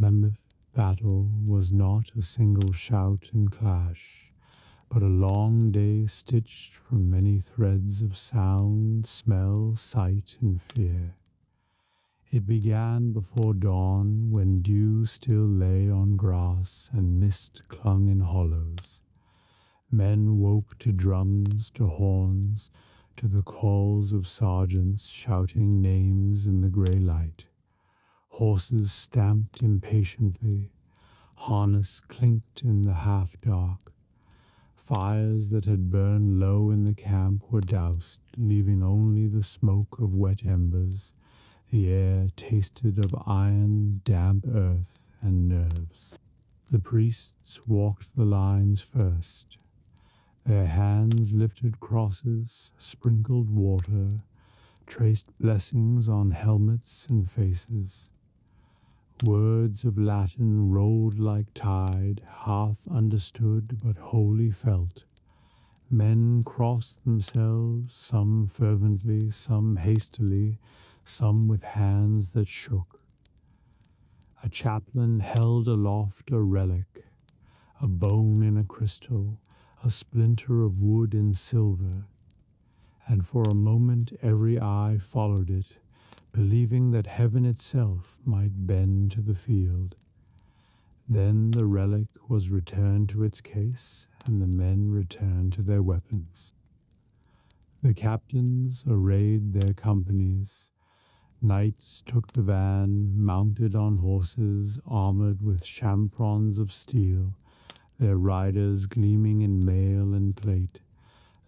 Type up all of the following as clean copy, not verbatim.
Mammoth battle was not a single shout and clash, but a long day stitched from many threads of sound, smell, sight, and fear. It began before dawn, when dew still lay on grass and mist clung in hollows. Men woke to drums, to horns, to the calls of sergeants shouting names in the grey light. Horses stamped impatiently, harness clinked in the half-dark. Fires that had burned low in the camp were doused, leaving only the smoke of wet embers. The air tasted of iron, damp earth, and nerves. The priests walked the lines first. Their hands lifted crosses, sprinkled water, traced blessings on helmets and faces. Words of Latin rolled like tide, half understood but wholly felt. Men crossed themselves, some fervently, some hastily, some with hands that shook. A chaplain held aloft a relic, a bone in a crystal, a splinter of wood and silver, and for a moment every eye followed it, believing that heaven itself might bend to the field. Then the relic was returned to its case, and the men returned to their weapons. The captains arrayed their companies. Knights took the van, mounted on horses, armored with chamfrons of steel, their riders gleaming in mail and plate,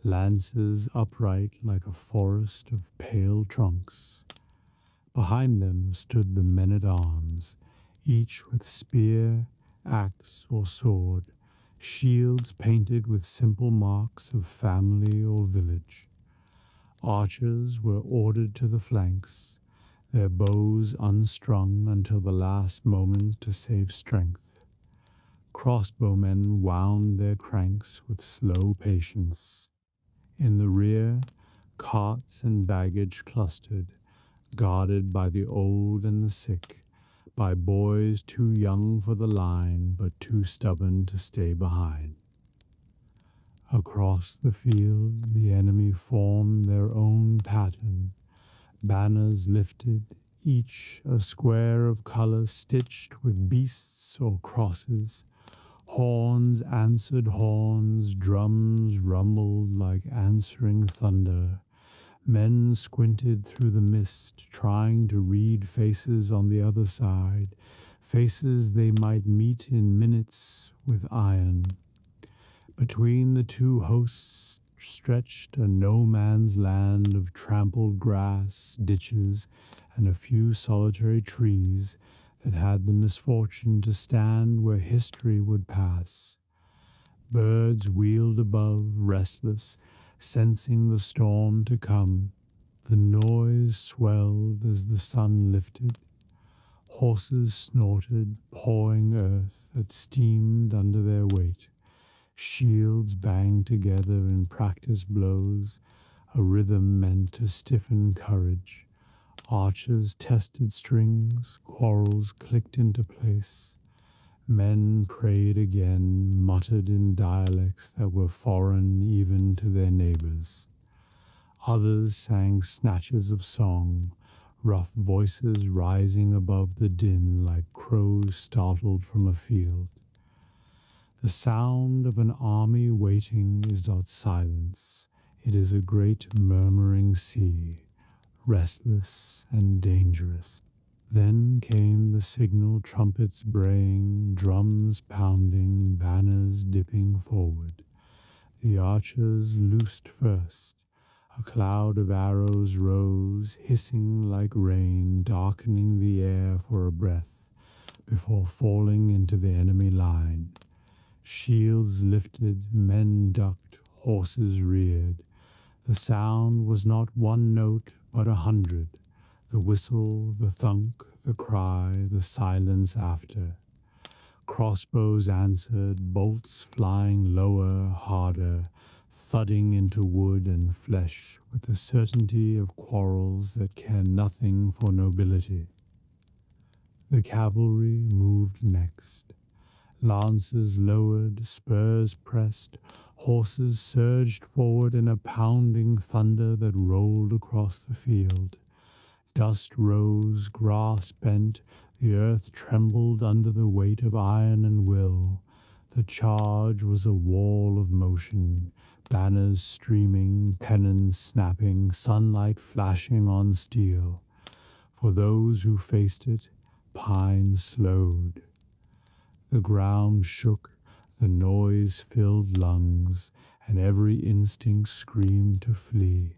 lances upright like a forest of pale trunks. Behind them stood the men-at-arms, each with spear, axe, or sword, shields painted with simple marks of family or village. Archers were ordered to the flanks, their bows unstrung until the last moment to save strength. Crossbowmen wound their cranks with slow patience. In the rear, carts and baggage clustered, guarded by the old and the sick, by boys too young for the line but too stubborn to stay behind. Across the field, the enemy formed their own pattern, banners lifted, each a square of color stitched with beasts or crosses. Horns answered horns, drums rumbled like answering thunder. Men squinted through the mist, trying to read faces on the other side, faces they might meet in minutes with iron. Between the two hosts stretched a no-man's land of trampled grass, ditches, and a few solitary trees that had the misfortune to stand where history would pass. Birds wheeled above, restless, sensing the storm to come. The noise swelled as the sun lifted. Horses snorted, pawing earth that steamed under their weight. Shields banged together in practice blows, a rhythm meant to stiffen courage. Archers tested strings, quarrels clicked into place. Men prayed again, muttered in dialects that were foreign even to their neighbors. Others sang snatches of song, rough voices rising above the din like crows startled from a field. The sound of an army waiting is not silence. It is a great murmuring sea, restless and dangerous. Then came the signal trumpets braying, drums pounding, banners dipping forward. The archers loosed first. A cloud of arrows rose, hissing like rain, darkening the air for a breath, before falling into the enemy line. Shields lifted, men ducked, horses reared. The sound was not one note, but 100. The whistle, the thunk, the cry, the silence after. Crossbows answered, bolts flying lower, harder, thudding into wood and flesh with the certainty of quarrels that care nothing for nobility. The cavalry moved next. Lances lowered, spurs pressed, horses surged forward in a pounding thunder that rolled across the field. Dust rose, grass bent, the earth trembled under the weight of iron and will. The charge was a wall of motion, banners streaming, pennons snapping, sunlight flashing on steel. For those who faced it, pine slowed. The ground shook, the noise filled lungs, and every instinct screamed to flee.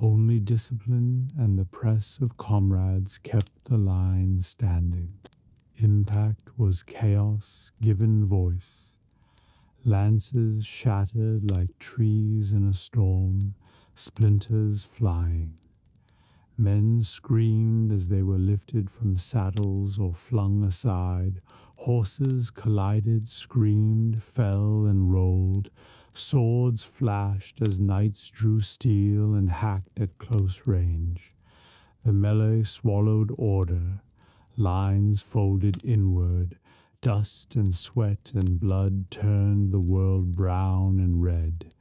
Only discipline and the press of comrades kept the line standing. Impact was chaos given voice. Lances shattered like trees in a storm, splinters flying. Men screamed as they were lifted from saddles or flung aside. Horses collided, screamed, fell, and rolled. Swords flashed as knights drew steel and hacked at close range. The melee swallowed order. Lines folded inward. Dust and sweat and blood turned the world brown and red.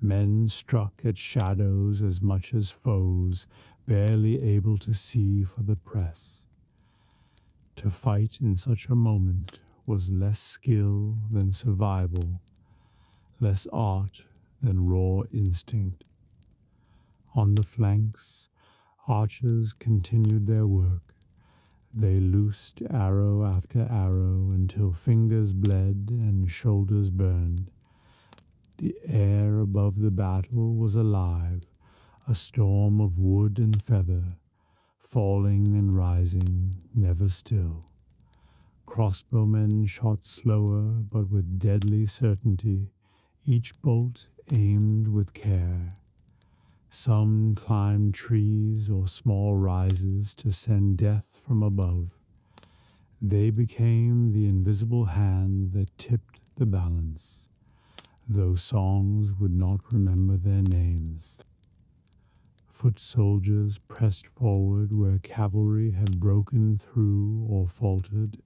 Men struck at shadows as much as foes, barely able to see for the press. To fight in such a moment was less skill than survival, less art than raw instinct. On the flanks, archers continued their work. They loosed arrow after arrow until fingers bled and shoulders burned. The air above the battle was alive, a storm of wood and feather, falling and rising, never still. Crossbowmen shot slower, but with deadly certainty, each bolt aimed with care. Some climbed trees or small rises to send death from above. They became the invisible hand that tipped the balance, though songs would not remember their names. Foot soldiers pressed forward where cavalry had broken through or faltered.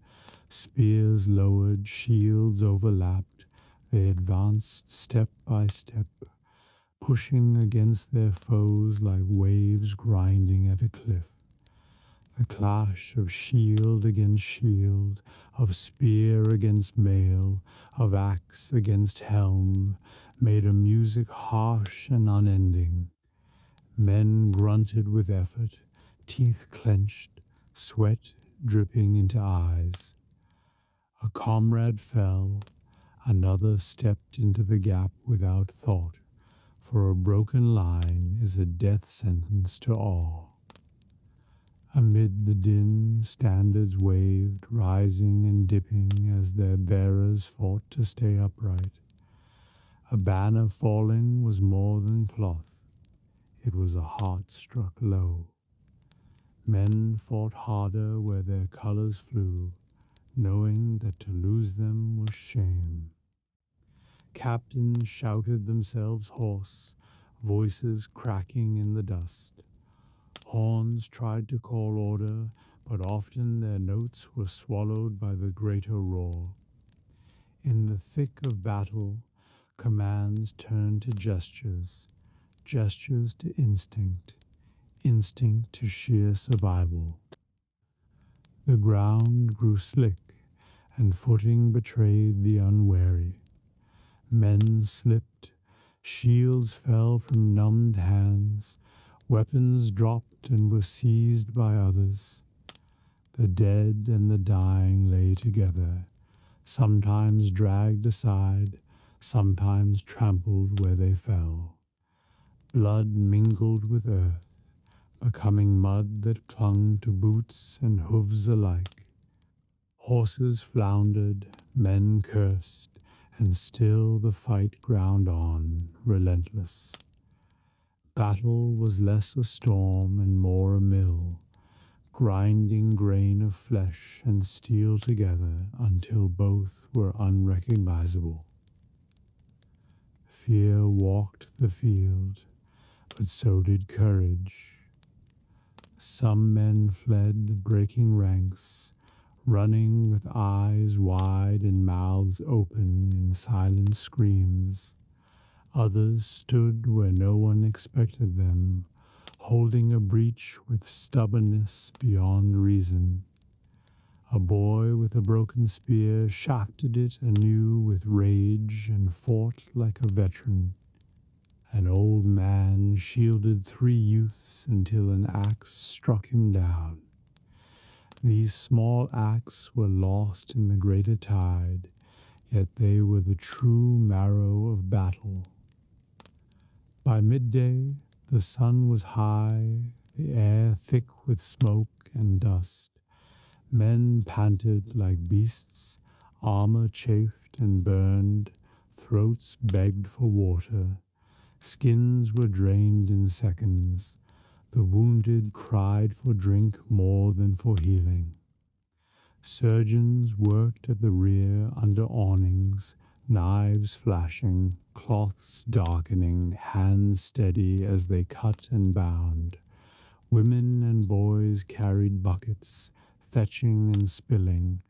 Spears lowered, shields overlapped. They advanced step by step, pushing against their foes like waves grinding at a cliff. The clash of shield against shield, of spear against mail, of axe against helm, made a music harsh and unending. Men grunted with effort, teeth clenched, sweat dripping into eyes. A comrade fell, another stepped into the gap without thought, for a broken line is a death sentence to all. Amid the din, standards waved, rising and dipping as their bearers fought to stay upright. A banner falling was more than cloth. It was a heart struck low. Men fought harder where their colors flew, knowing that to lose them was shame. Captains shouted themselves hoarse, voices cracking in the dust. Horns tried to call order, but often their notes were swallowed by the greater roar. In the thick of battle, commands turned to gestures, gestures to instinct, instinct to sheer survival. The ground grew slick, and footing betrayed the unwary. Men slipped, shields fell from numbed hands, weapons dropped and were seized by others. The dead and the dying lay together, sometimes dragged aside, sometimes trampled where they fell. Blood mingled with earth, becoming mud that clung to boots and hooves alike. Horses floundered, men cursed, and still the fight ground on, relentless. Battle was less a storm and more a mill, grinding grain of flesh and steel together until both were unrecognizable. Fear walked the field, but so did courage. Some men fled, breaking ranks, running with eyes wide and mouths open in silent screams. Others stood where no one expected them, holding a breach with stubbornness beyond reason. A boy with a broken spear shafted it anew with rage and fought like a veteran. An old man shielded 3 youths until an axe struck him down. These small acts were lost in the greater tide, yet they were the true marrow of battle. By midday, the sun was high, the air thick with smoke and dust. Men panted like beasts, armor chafed and burned, throats begged for water. Skins were drained in seconds. The wounded cried for drink more than for healing. Surgeons worked at the rear under awnings, knives flashing, cloths darkening, hands steady as they cut and bound. Women and boys carried buckets, fetching and spilling,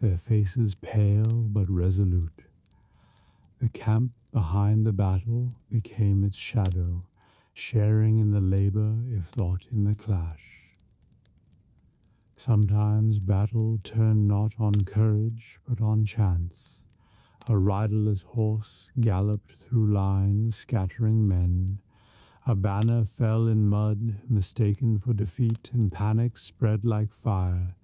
their faces pale but resolute. The camp behind the battle became its shadow, sharing in the labor if not in the clash. Sometimes battle turned not on courage but on chance. A riderless horse galloped through lines, scattering men. A banner fell in mud, mistaken for defeat, and panic spread like fire.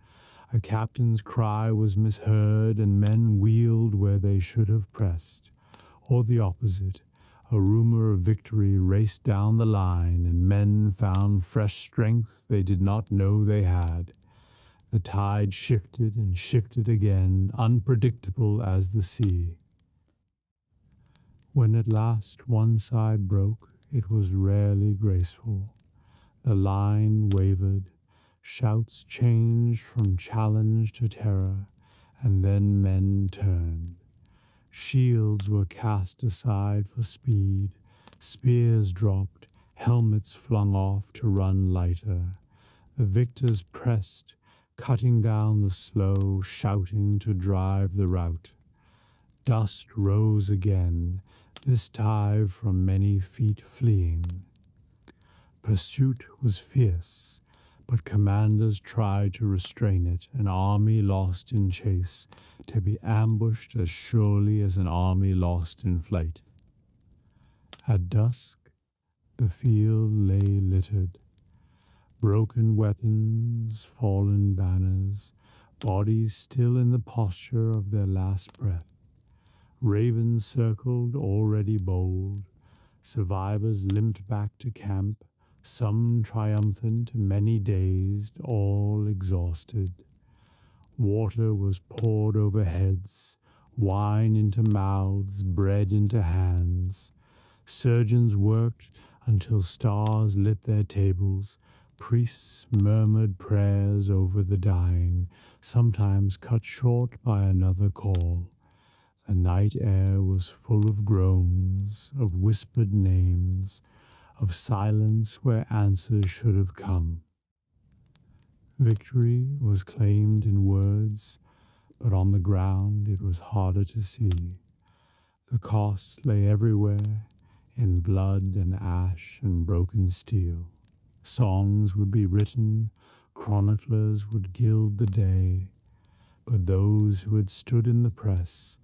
A captain's cry was misheard, and men wheeled where they should have pressed. Or the opposite, a rumor of victory raced down the line, and men found fresh strength they did not know they had. The tide shifted and shifted again, unpredictable as the sea. When at last one side broke, it was rarely graceful. The line wavered, shouts changed from challenge to terror, and then men turned. Shields were cast aside for speed, spears dropped, helmets flung off to run lighter. The victors pressed, cutting down the slow, shouting to drive the rout. Dust rose again, this time from many feet fleeing. Pursuit was fierce, but commanders tried to restrain it, an army lost in chase, to be ambushed as surely as an army lost in flight. At dusk, the field lay littered. Broken weapons, fallen banners, bodies still in the posture of their last breath. Ravens circled, already bold. Survivors limped back to camp, some triumphant, many dazed, all exhausted. Water was poured over heads, wine into mouths, bread into hands. Surgeons worked until stars lit their tables. Priests murmured prayers over the dying, sometimes cut short by another call. The night air was full of groans, of whispered names, of silence where answers should have come. Victory was claimed in words, but on the ground it was harder to see. The cost lay everywhere, in blood and ash and broken steel. Songs would be written, chroniclers would gild the day, but those who had stood in the press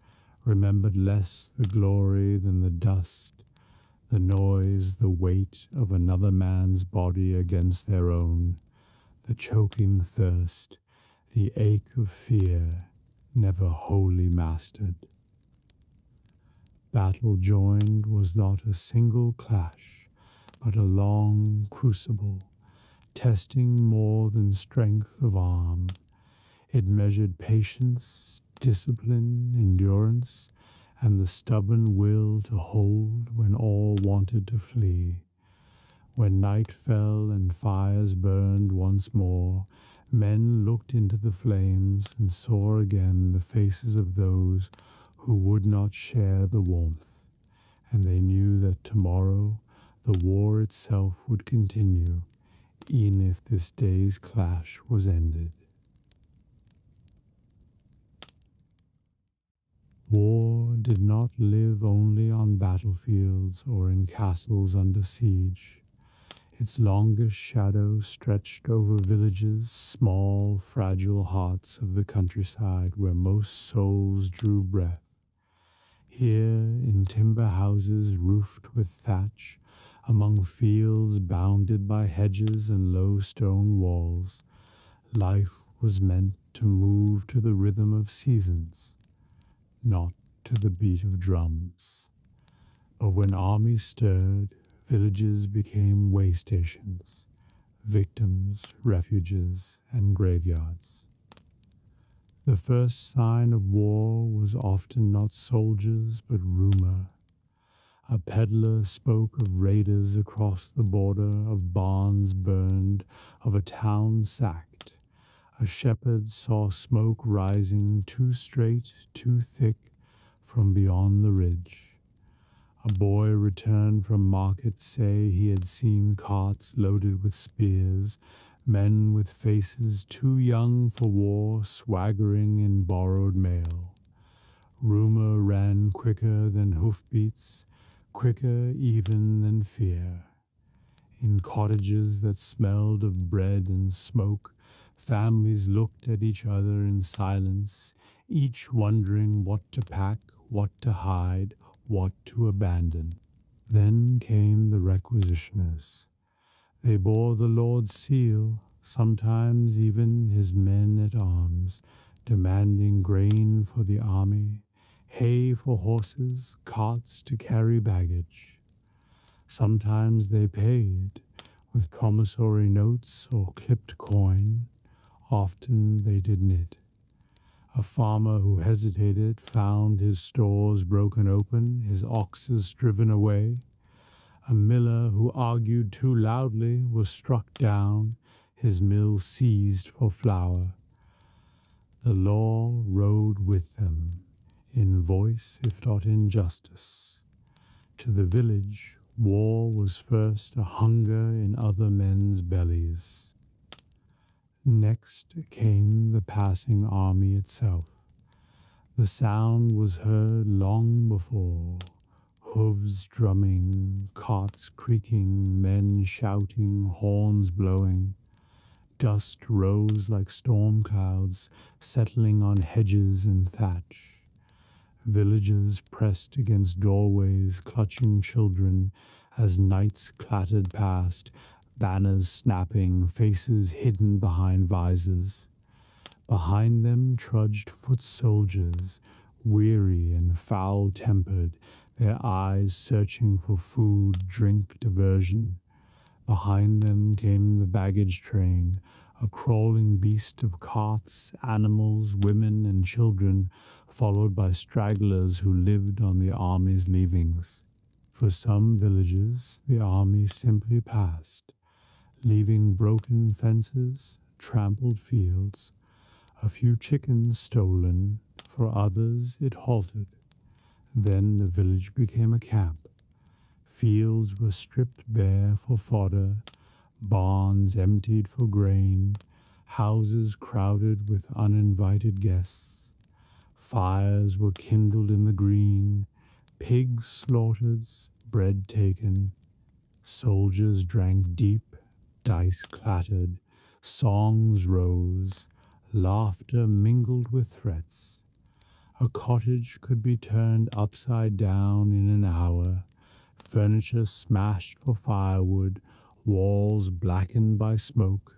remembered less the glory than the dust, the noise, the weight of another man's body against their own, the choking thirst, the ache of fear, never wholly mastered. Battle joined was not a single clash, but a long crucible, testing more than strength of arm. It measured patience, discipline, endurance, and the stubborn will to hold when all wanted to flee. When night fell and fires burned once more, men looked into the flames and saw again the faces of those who would not share the warmth, and they knew that tomorrow the war itself would continue, even if this day's clash was ended. War did not live only on battlefields or in castles under siege. Its longest shadow stretched over villages, small, fragile hearts of the countryside where most souls drew breath. Here, in timber houses roofed with thatch, among fields bounded by hedges and low stone walls, life was meant to move to the rhythm of seasons, not to the beat of drums. But when armies stirred, villages became way stations, victims, refuges, and graveyards. The first sign of war was often not soldiers, but rumor. A peddler spoke of raiders across the border, of barns burned, of a town sacked. A shepherd saw smoke rising too straight, too thick, from beyond the ridge. A boy returned from market say he had seen carts loaded with spears, men with faces too young for war swaggering in borrowed mail. Rumor ran quicker than hoofbeats, quicker even than fear. In cottages that smelled of bread and smoke, families looked at each other in silence, each wondering what to pack, what to hide, what to abandon. Then came the requisitioners. They bore the Lord's seal, sometimes even his men at arms, demanding grain for the army, hay for horses, carts to carry baggage. Sometimes they paid with commissary notes or clipped coin. Often they did knit. A farmer who hesitated found his stores broken open, his oxes driven away. A miller who argued too loudly was struck down, his mill seized for flour. The law rode with them, in voice if not in justice. To the village, war was first a hunger in other men's bellies. Next came the passing army itself. The sound was heard long before, hooves drumming, carts creaking, men shouting, horns blowing. Dust rose like storm clouds, settling on hedges and thatch. Villagers pressed against doorways, clutching children as knights clattered past, banners snapping, faces hidden behind visors. Behind them trudged foot soldiers, weary and foul-tempered, their eyes searching for food, drink, diversion. Behind them came the baggage train, a crawling beast of carts, animals, women, and children, followed by stragglers who lived on the army's leavings. For some villages, the army simply passed, leaving broken fences, trampled fields, a few chickens stolen. For others, it halted. Then the village became a camp. Fields were stripped bare for fodder, barns emptied for grain, houses crowded with uninvited guests. Fires were kindled in the green, pigs slaughtered, bread taken. Soldiers drank deep, dice clattered, songs rose, laughter mingled with threats. A cottage could be turned upside down in an hour, furniture smashed for firewood, walls blackened by smoke,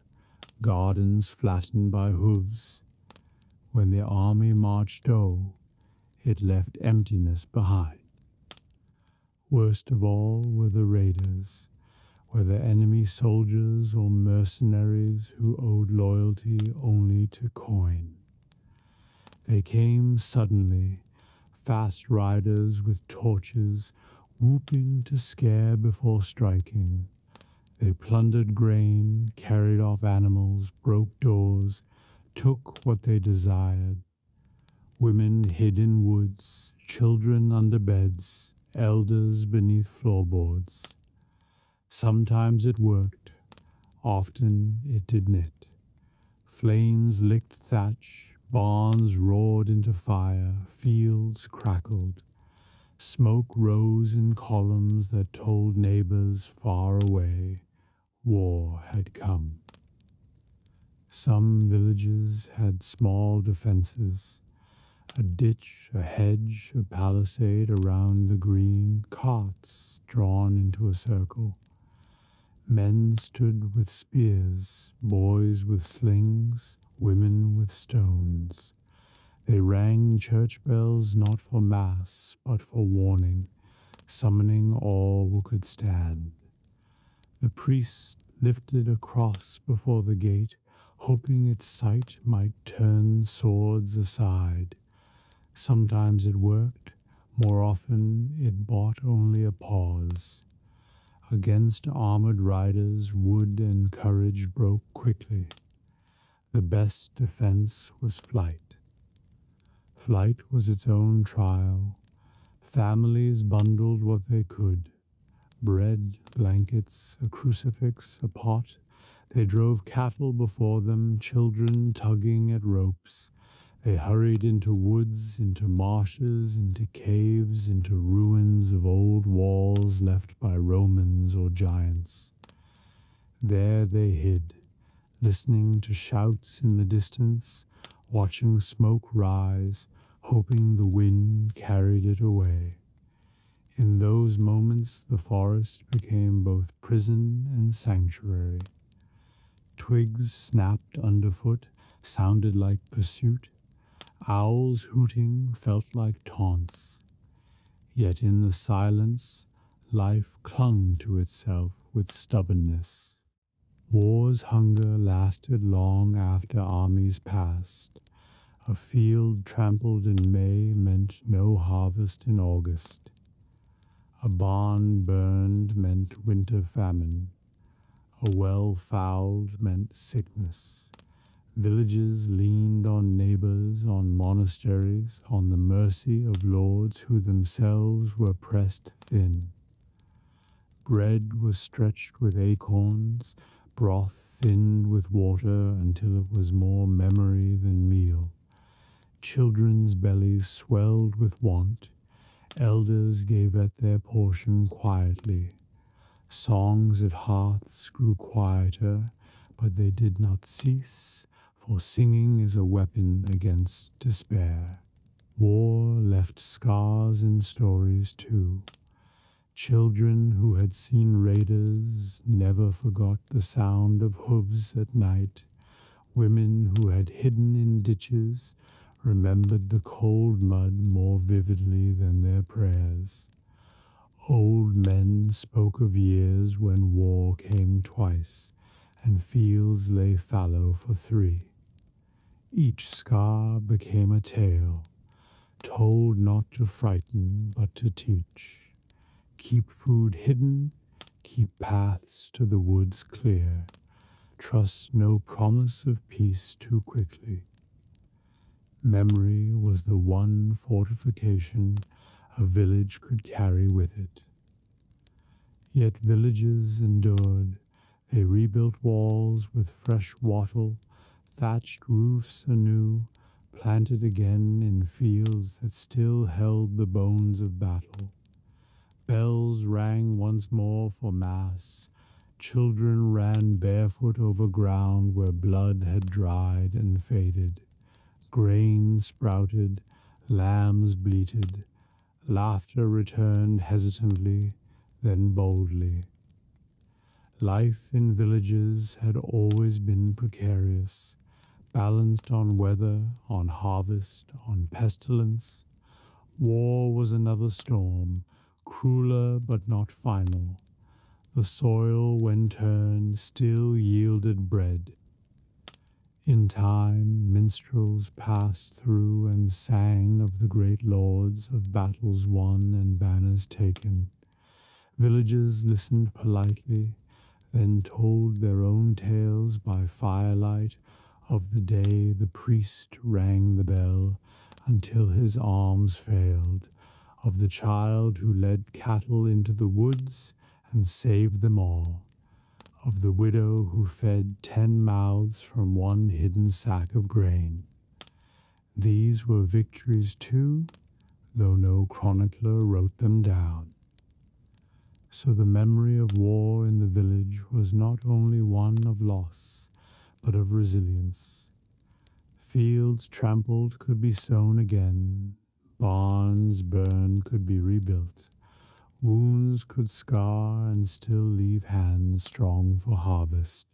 gardens flattened by hooves. When the army marched it left emptiness behind. Worst of all were the raiders, whether enemy soldiers or mercenaries who owed loyalty only to coin. They came suddenly, fast riders with torches, whooping to scare before striking. They plundered grain, carried off animals, broke doors, took what they desired. Women hid in woods, children under beds, elders beneath floorboards. Sometimes it worked, often it did knit. Flames licked thatch, Barns roared into fire, fields crackled. Smoke rose in columns that told neighbors far away war had come. Some villages had small defenses, a ditch, a hedge, a palisade around the green, carts drawn into a circle. Men stood with spears, boys with slings, women with stones. They rang church bells not for mass, but for warning, summoning all who could stand. The priest lifted a cross before the gate, hoping its sight might turn swords aside. Sometimes it worked, more often it bought only a pause. Against armored riders, wood and courage broke quickly. The best defense was flight. Flight was its own trial. Families bundled what they could. Bread, blankets, a crucifix, a pot. They drove cattle before them, children tugging at ropes. They hurried into woods, into marshes, into caves, into ruins of old walls left by Romans or giants. There they hid, listening to shouts in the distance, watching smoke rise, hoping the wind carried it away. In those moments, the forest became both prison and sanctuary. Twigs snapped underfoot, sounded like pursuit. Owls hooting felt like taunts. Yet in the silence, life clung to itself with stubbornness. War's hunger lasted long after armies passed. A field trampled in May meant no harvest in August. A barn burned meant winter famine. A well fouled meant sickness. Villages leaned on neighbors, on monasteries, on the mercy of lords who themselves were pressed thin. Bread was stretched with acorns, broth thinned with water until it was more memory than meal. Children's bellies swelled with want. Elders gave at their portion quietly. Songs at hearths grew quieter, but they did not cease, for singing is a weapon against despair. War left scars in stories too. Children who had seen raiders never forgot the sound of hooves at night. Women who had hidden in ditches remembered the cold mud more vividly than their prayers. Old men spoke of years when war came twice, and fields lay fallow for 3. Each scar became a tale, told not to frighten but to teach. Keep food hidden, keep paths to the woods clear. Trust no promise of peace too quickly. Memory was the one fortification a village could carry with it. Yet villages endured. They rebuilt walls with fresh wattle, thatched roofs anew, planted again in fields that still held the bones of battle. Bells rang once more for mass. Children ran barefoot over ground where blood had dried and faded. Grain sprouted, lambs bleated. Laughter returned hesitantly, then boldly. Life in villages had always been precarious, balanced on weather, on harvest, on pestilence. War was another storm, crueler but not final. The soil, when turned, still yielded bread. In time, minstrels passed through and sang of the great lords, of battles won and banners taken. Villagers listened politely, then told their own tales by firelight of the day the priest rang the bell until his arms failed, of the child who led cattle into the woods and saved them all, of the widow who fed 10 mouths from one hidden sack of grain. These were victories too, though no chronicler wrote them down. So the memory of war in the village was not only one of loss, but of resilience. Fields trampled could be sown again, barns burned could be rebuilt, wounds could scar and still leave hands strong for harvest.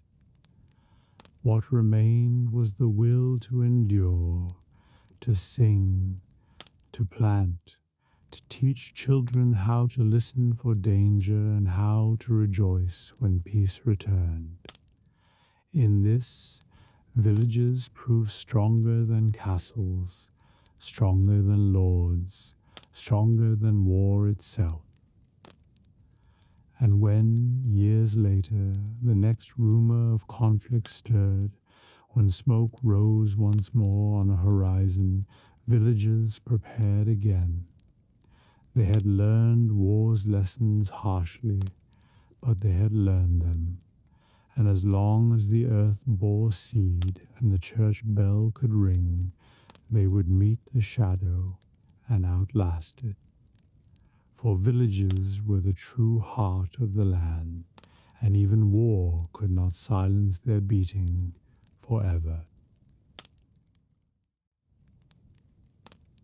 What remained was the will to endure, to sing, to plant, to teach children how to listen for danger and how to rejoice when peace returned. In this, villages proved stronger than castles, stronger than lords, stronger than war itself. And when, years later, the next rumor of conflict stirred, when smoke rose once more on a horizon, villages prepared again. They had learned war's lessons harshly, but they had learned them. And as long as the earth bore seed and the church bell could ring, they would meet the shadow and outlast it. For villages were the true heart of the land, and even war could not silence their beating forever.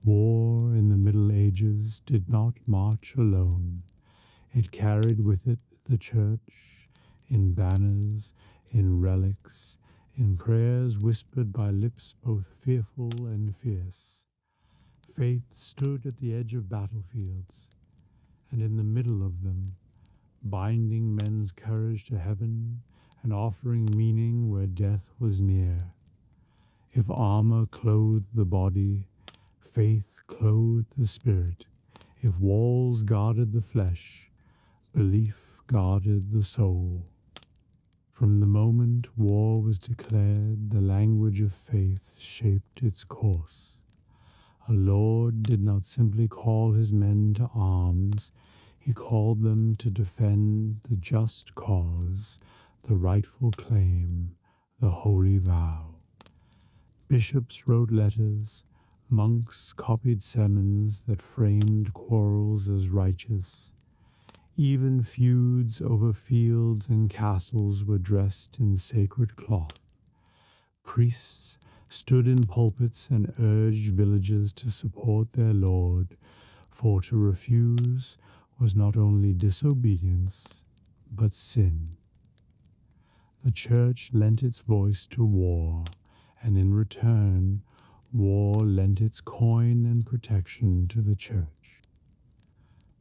War in the Middle Ages did not march alone. It carried with it the church, in banners, in relics, in prayers whispered by lips both fearful and fierce. Faith stood at the edge of battlefields, and in the middle of them, binding men's courage to heaven and offering meaning where death was near. If armor clothed the body, faith clothed the spirit. If walls guarded the flesh, belief guarded the soul. From the moment war was declared, the language of faith shaped its course. Our Lord did not simply call his men to arms, he called them to defend the just cause, the rightful claim, the holy vow. Bishops wrote letters, monks copied sermons that framed quarrels as righteous. Even feuds over fields and castles were dressed in sacred cloth. Priests stood in pulpits and urged villagers to support their Lord, for to refuse was not only disobedience, but sin. The church lent its voice to war, and in return, war lent its coin and protection to the church.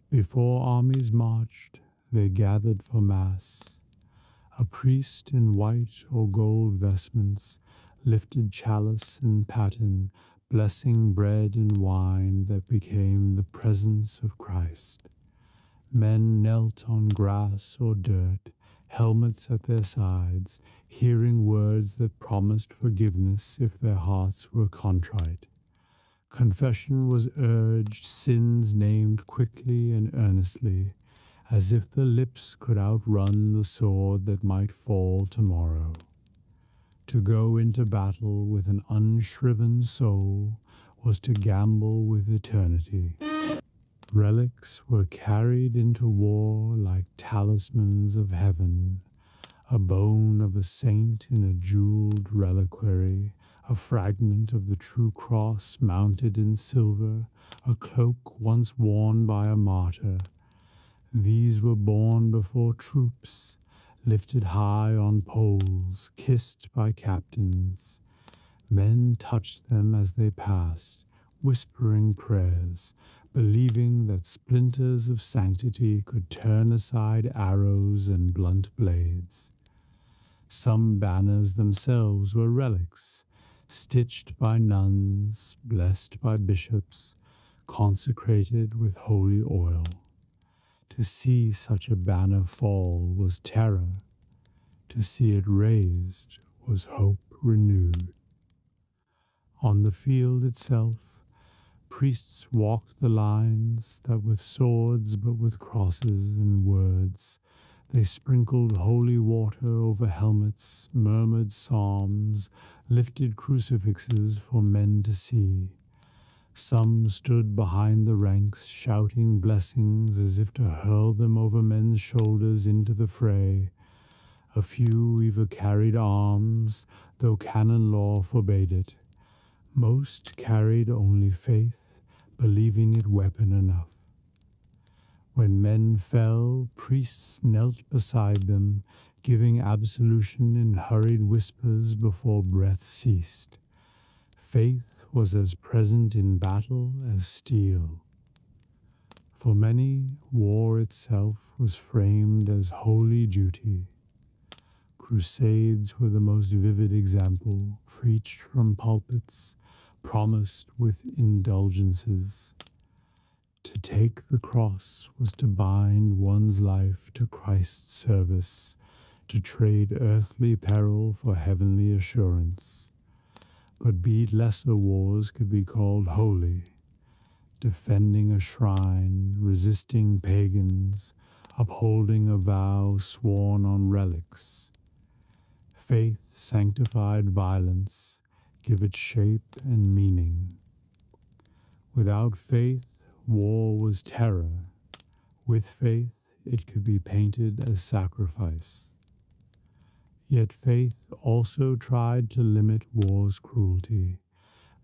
Before armies marched, they gathered for Mass. A priest in white or gold vestments lifted chalice and paten, blessing bread and wine that became the presence of Christ. Men knelt on grass or dirt, helmets at their sides, hearing words that promised forgiveness if their hearts were contrite. Confession was urged, sins named quickly and earnestly, as if the lips could outrun the sword that might fall tomorrow. To go into battle with an unshriven soul was to gamble with eternity. Relics were carried into war like talismans of heaven, a bone of a saint in a jeweled reliquary, a fragment of the true cross mounted in silver, a cloak once worn by a martyr. These were borne before troops, lifted high on poles, kissed by captains. Men touched them as they passed, whispering prayers, believing that splinters of sanctity could turn aside arrows and blunt blades. Some banners themselves were relics, stitched by nuns, blessed by bishops, consecrated with holy oil. To see such a banner fall was terror. To see it raised was hope renewed. On the field itself, priests walked the lines, that with swords but with crosses and words, They sprinkled holy water over helmets, murmured psalms, lifted crucifixes for men to see. Some stood behind the ranks, shouting blessings as if to hurl them over men's shoulders into the fray. A few even carried arms, though canon law forbade it. Most carried only faith, believing it weapon enough. When men fell, priests knelt beside them, giving absolution in hurried whispers before breath ceased. Faith was as present in battle as steel. For many, war itself was framed as holy duty. Crusades were the most vivid example, preached from pulpits, promised with indulgences. To take the cross was to bind one's life to Christ's service, to trade earthly peril for heavenly assurance. But be it lesser wars could be called holy, defending a shrine, resisting pagans, upholding a vow sworn on relics. Faith sanctified violence, give it shape and meaning. Without faith, war was terror. With faith, it could be painted as sacrifice. Yet faith also tried to limit war's cruelty.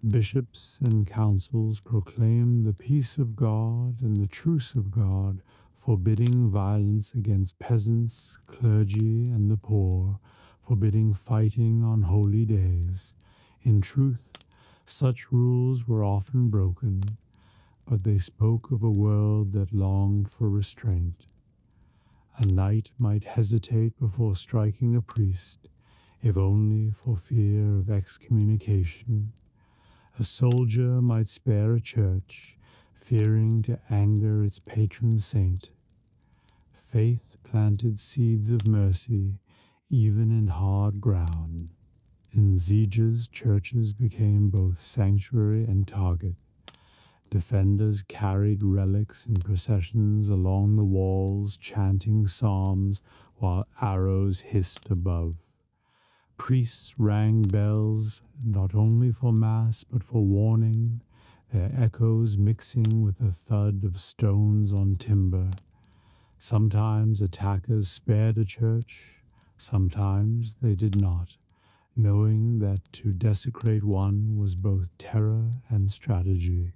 Bishops and councils proclaimed the peace of God and the truce of God, forbidding violence against peasants, clergy, and the poor, forbidding fighting on holy days. In truth, such rules were often broken, but they spoke of a world that longed for restraint. A knight might hesitate before striking a priest, if only for fear of excommunication. A soldier might spare a church, fearing to anger its patron saint. Faith planted seeds of mercy, even in hard ground. In sieges, churches became both sanctuary and target. Defenders carried relics in processions along the walls, chanting psalms while arrows hissed above. Priests rang bells not only for mass but for warning, their echoes mixing with the thud of stones on timber. Sometimes attackers spared a church, sometimes they did not, knowing that to desecrate one was both terror and strategy.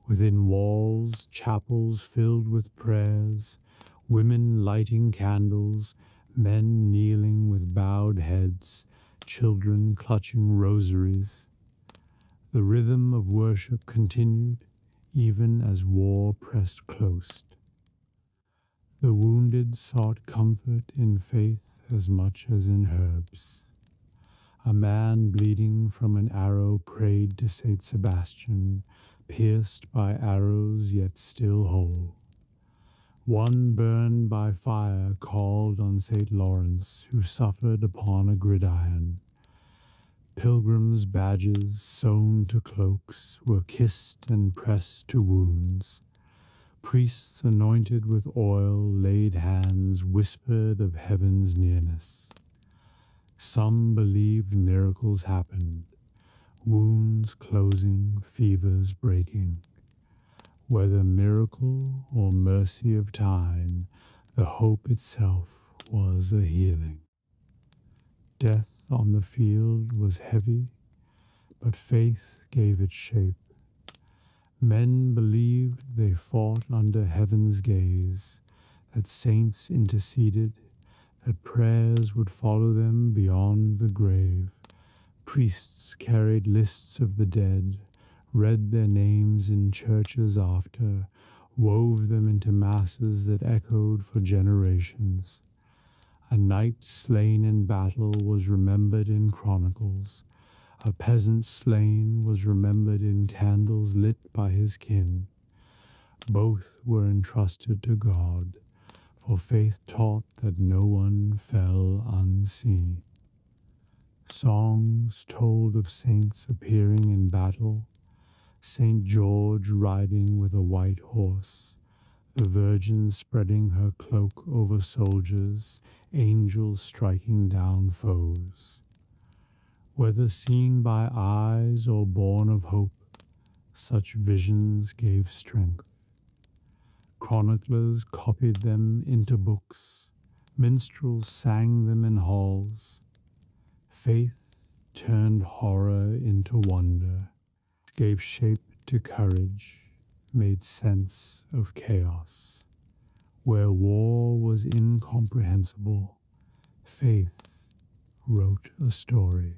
Within walls, chapels filled with prayers, women lighting candles, men kneeling with bowed heads, children clutching rosaries. The rhythm of worship continued, even as war pressed close. The wounded sought comfort in faith as much as in herbs. A man bleeding from an arrow prayed to Saint Sebastian, pierced by arrows yet still whole. One burned by fire called on St. Lawrence, who suffered upon a gridiron. Pilgrims' badges sewn to cloaks were kissed and pressed to wounds. Priests anointed with oil laid hands, whispered of heaven's nearness. Some believed miracles happened, wounds closing, fevers breaking. Whether miracle or mercy of time, the hope itself was a healing. Death on the field was heavy, but faith gave it shape. Men believed they fought under heaven's gaze, that saints interceded, that prayers would follow them beyond the grave. Priests carried lists of the dead, read their names in churches after, wove them into masses that echoed for generations. A knight slain in battle was remembered in chronicles. A peasant slain was remembered in candles lit by his kin. Both were entrusted to God, for faith taught that no one fell unseen. Songs told of saints appearing in battle, St. George riding with a white horse, the Virgin spreading her cloak over soldiers, angels striking down foes. Whether seen by eyes or born of hope, such visions gave strength. Chroniclers copied them into books, minstrels sang them in halls. Faith turned horror into wonder, gave shape to courage, made sense of chaos. Where war was incomprehensible, faith wrote a story.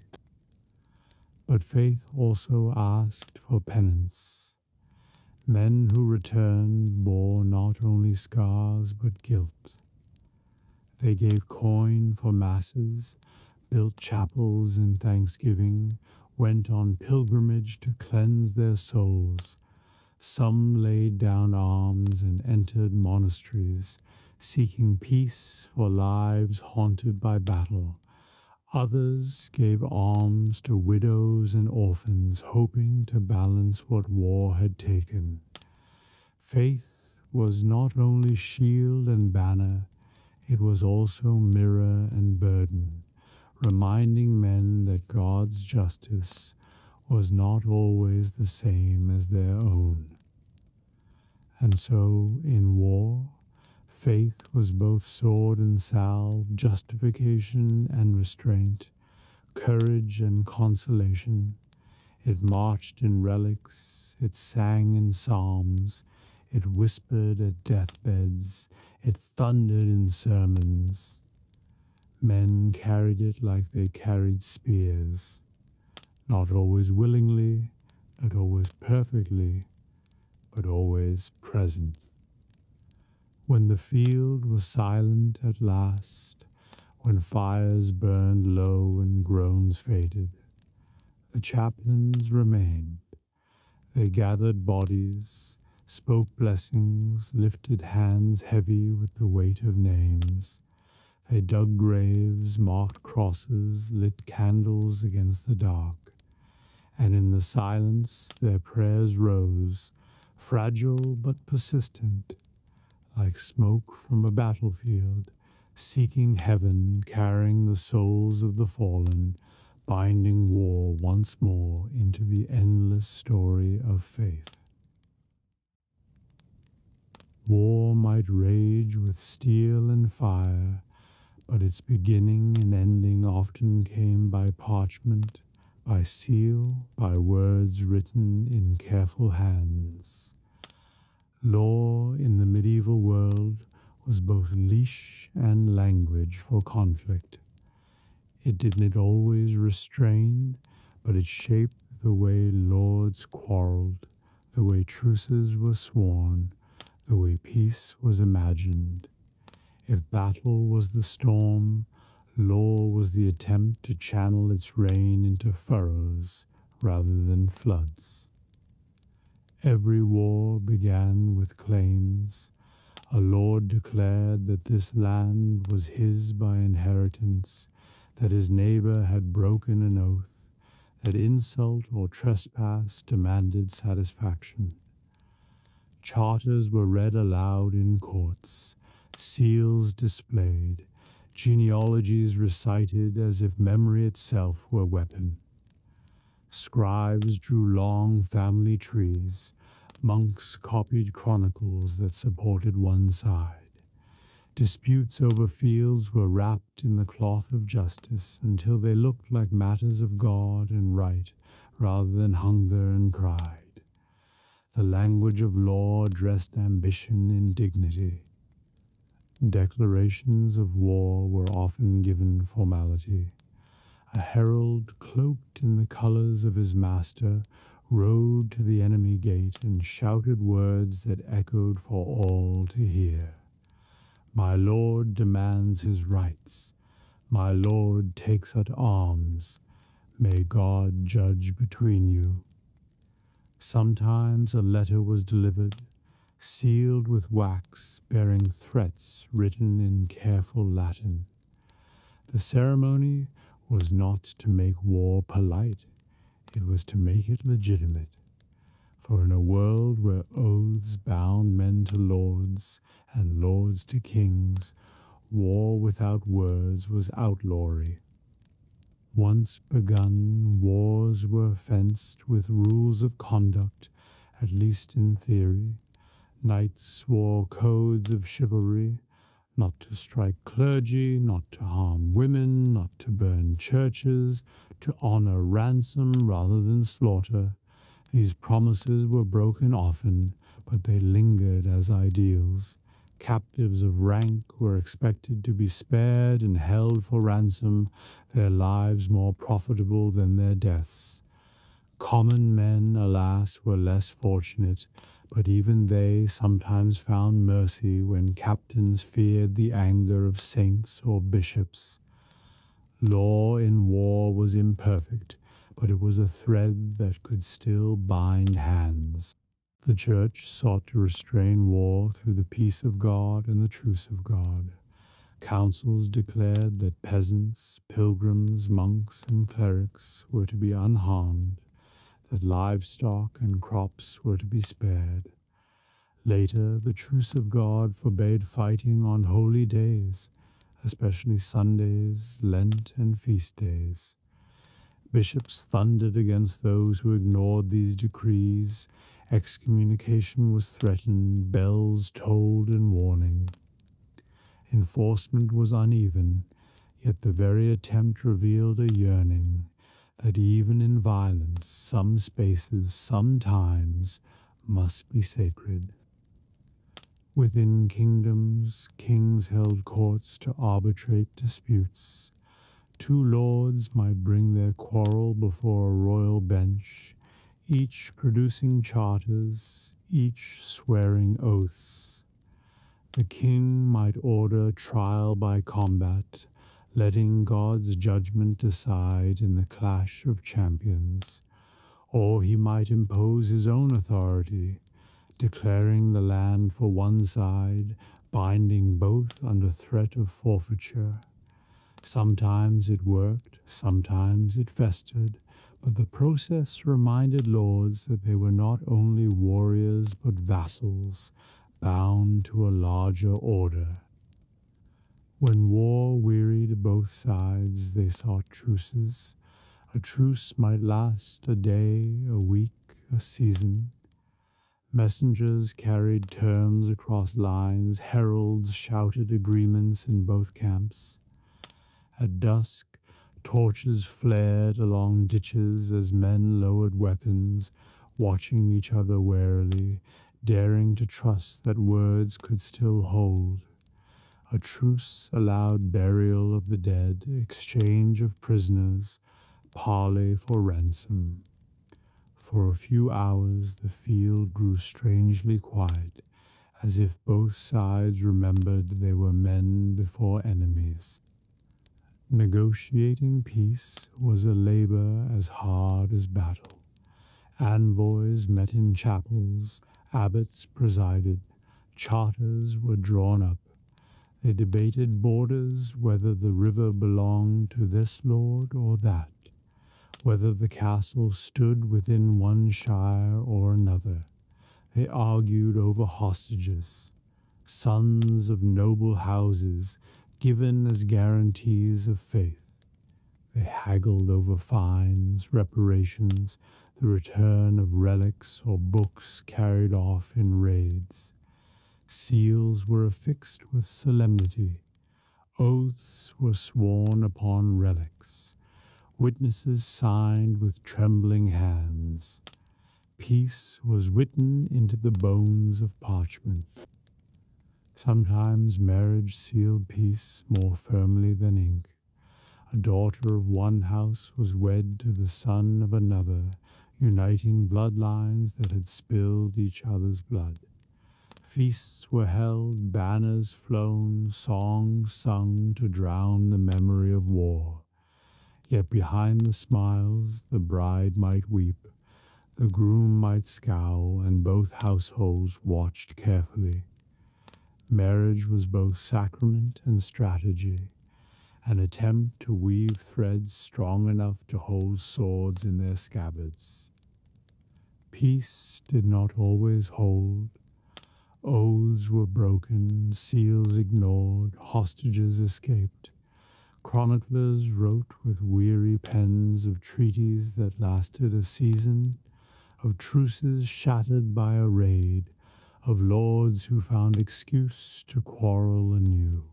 But faith also asked for penance. Men who returned bore not only scars but guilt. They gave coin for masses, built chapels in thanksgiving, went on pilgrimage to cleanse their souls. Some laid down arms and entered monasteries, seeking peace for lives haunted by battle. Others gave alms to widows and orphans, hoping to balance what war had taken. Faith was not only shield and banner, it was also mirror and burden, reminding men that God's justice was not always the same as their own. And so, in war, faith was both sword and salve, justification and restraint, courage and consolation. It marched in relics, it sang in psalms, it whispered at deathbeds, it thundered in sermons. Men carried it like they carried spears, not always willingly, not always perfectly, but always present. When the field was silent at last, when fires burned low and groans faded, the chaplains remained. They gathered bodies, spoke blessings, lifted hands heavy with the weight of names. They dug graves, marked crosses, lit candles against the dark. And in the silence their prayers rose, fragile but persistent, like smoke from a battlefield, seeking heaven, carrying the souls of the fallen, binding war once more into the endless story of faith. War might rage with steel and fire, but its beginning and ending often came by parchment, by seal, by words written in careful hands. Law in the medieval world was both leash and language for conflict. It didn't always restrain, but it shaped the way lords quarreled, the way truces were sworn, the way peace was imagined. If battle was the storm, law was the attempt to channel its rain into furrows rather than floods. Every war began with claims. A lord declared that this land was his by inheritance, that his neighbor had broken an oath, that insult or trespass demanded satisfaction. Charters were read aloud in courts, seals displayed, genealogies recited as if memory itself were weapon. Scribes drew long family trees, monks copied chronicles that supported one side. Disputes over fields were wrapped in the cloth of justice until they looked like matters of God and right rather than hunger and pride. The language of law addressed ambition and dignity. Declarations of war were often given formality. A herald, cloaked in the colors of his master, rode to the enemy gate and shouted words that echoed for all to hear. My lord demands his rights. My lord takes at arms. May God judge between you. Sometimes a letter was delivered, sealed with wax, bearing threats written in careful Latin. The ceremony was not to make war polite, it was to make it legitimate. For in a world where oaths bound men to lords and lords to kings, war without words was outlawry. Once begun, wars were fenced with rules of conduct, at least in theory. Knights swore codes of chivalry, not to strike clergy, not to harm women, not to burn churches, to honor ransom rather than slaughter. These promises were broken often, but they lingered as ideals. Captives of rank were expected to be spared and held for ransom, their lives more profitable than their deaths. Common men, alas, were less fortunate, but even they sometimes found mercy when captains feared the anger of saints or bishops. Law in war was imperfect, but it was a thread that could still bind hands. The Church sought to restrain war through the peace of God and the truce of God. Councils declared that peasants, pilgrims, monks, and clerics were to be unharmed, that livestock and crops were to be spared. Later, the truce of God forbade fighting on holy days, especially Sundays, Lent, and feast days. Bishops thundered against those who ignored these decrees. Excommunication was threatened, bells tolled in warning. Enforcement was uneven, yet the very attempt revealed a yearning that even in violence, some spaces, some times, must be sacred. Within kingdoms, kings held courts to arbitrate disputes. Two lords might bring their quarrel before a royal bench, each producing charters, each swearing oaths. The king might order trial by combat, letting God's judgment decide in the clash of champions. Or he might impose his own authority, declaring the land for one side, binding both under threat of forfeiture. Sometimes it worked, sometimes it festered, but the process reminded lords that they were not only warriors but vassals, bound to a larger order. When war wearied both sides, they sought truces. A truce might last a day, a week, a season. Messengers carried terms across lines, heralds shouted agreements in both camps. At dusk, torches flared along ditches as men lowered weapons, watching each other warily, daring to trust that words could still hold. A truce allowed burial of the dead, exchange of prisoners, parley for ransom. For a few hours the field grew strangely quiet, as if both sides remembered they were men before enemies. Negotiating peace was a labor as hard as battle. Envoys met in chapels, abbots presided, charters were drawn up. They debated borders, whether the river belonged to this lord or that, whether the castle stood within one shire or another. They argued over hostages, sons of noble houses, given as guarantees of faith. They haggled over fines, reparations, the return of relics or books carried off in raids. Seals were affixed with solemnity. Oaths were sworn upon relics. Witnesses signed with trembling hands. Peace was written into the bones of parchment. Sometimes marriage sealed peace more firmly than ink. A daughter of one house was wed to the son of another, uniting bloodlines that had spilled each other's blood. Feasts were held, banners flown, songs sung to drown the memory of war. Yet behind the smiles the bride might weep, the groom might scowl, and both households watched carefully. Marriage was both sacrament and strategy, an attempt to weave threads strong enough to hold swords in their scabbards. Peace did not always hold. Oaths were broken, seals ignored, hostages escaped. Chroniclers wrote with weary pens of treaties that lasted a season, of truces shattered by a raid, of lords who found excuse to quarrel anew.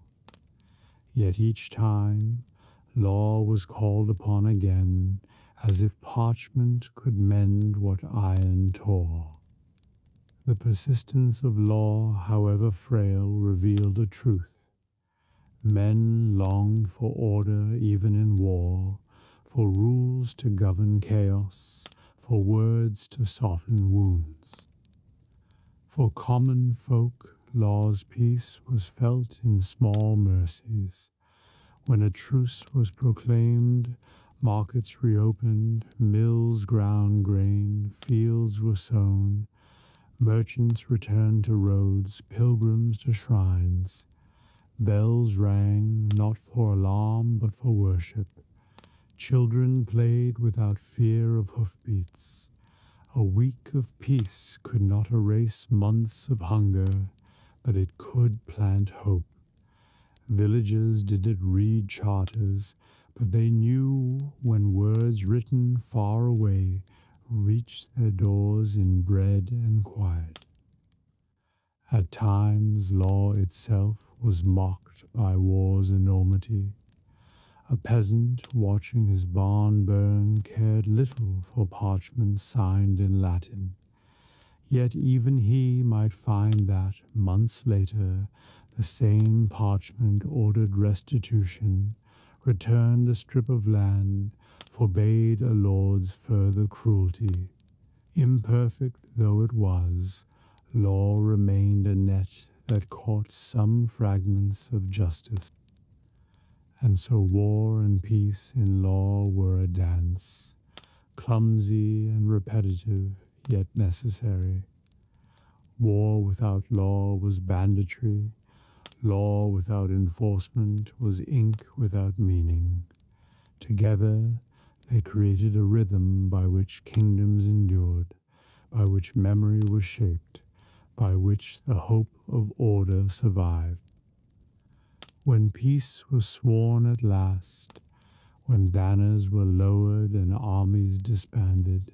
Yet each time, law was called upon again, as if parchment could mend what iron tore. The persistence of law, however frail, revealed a truth. Men longed for order even in war, for rules to govern chaos, for words to soften wounds. For common folk, law's peace was felt in small mercies. When a truce was proclaimed, markets reopened, mills ground grain, fields were sown, merchants returned to roads, pilgrims to shrines. Bells rang not for alarm but for worship. Children played without fear of hoofbeats. A week of peace could not erase months of hunger, but it could plant hope. Villagers didn't read charters, but they knew when words written far away reached their doors in bread and quiet. At times, law itself was mocked by war's enormity. A peasant watching his barn burn cared little for parchment signed in Latin. Yet even he might find that, months later, the same parchment ordered restitution, returned a strip of land, forbade a lord's further cruelty. Imperfect though it was, law remained a net that caught some fragments of justice. And so war and peace in law were a dance, clumsy and repetitive, yet necessary. War without law was banditry. Law without enforcement was ink without meaning. Together, they created a rhythm by which kingdoms endured, by which memory was shaped, by which the hope of order survived. When peace was sworn at last, when banners were lowered and armies disbanded,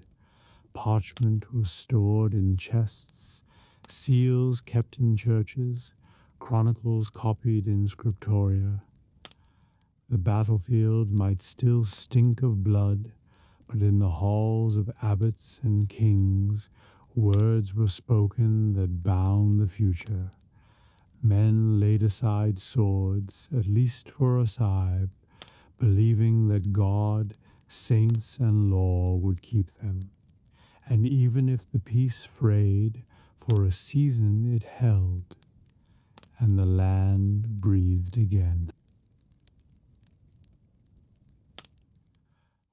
parchment was stored in chests, seals kept in churches, chronicles copied in scriptoria. The battlefield might still stink of blood, but in the halls of abbots and kings, words were spoken that bound the future. Men laid aside swords, at least for a sigh, believing that God, saints, and law would keep them. And even if the peace frayed, for a season it held, and the land breathed again.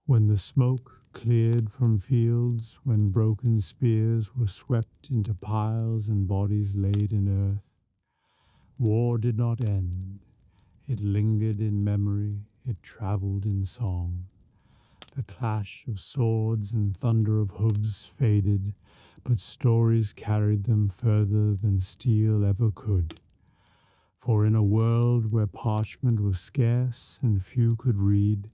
When the smoke cleared from fields, when broken spears were swept into piles and bodies laid in earth, war did not end. It lingered in memory, it traveled in song. The clash of swords and thunder of hooves faded, but stories carried them further than steel ever could. For in a world where parchment was scarce and few could read,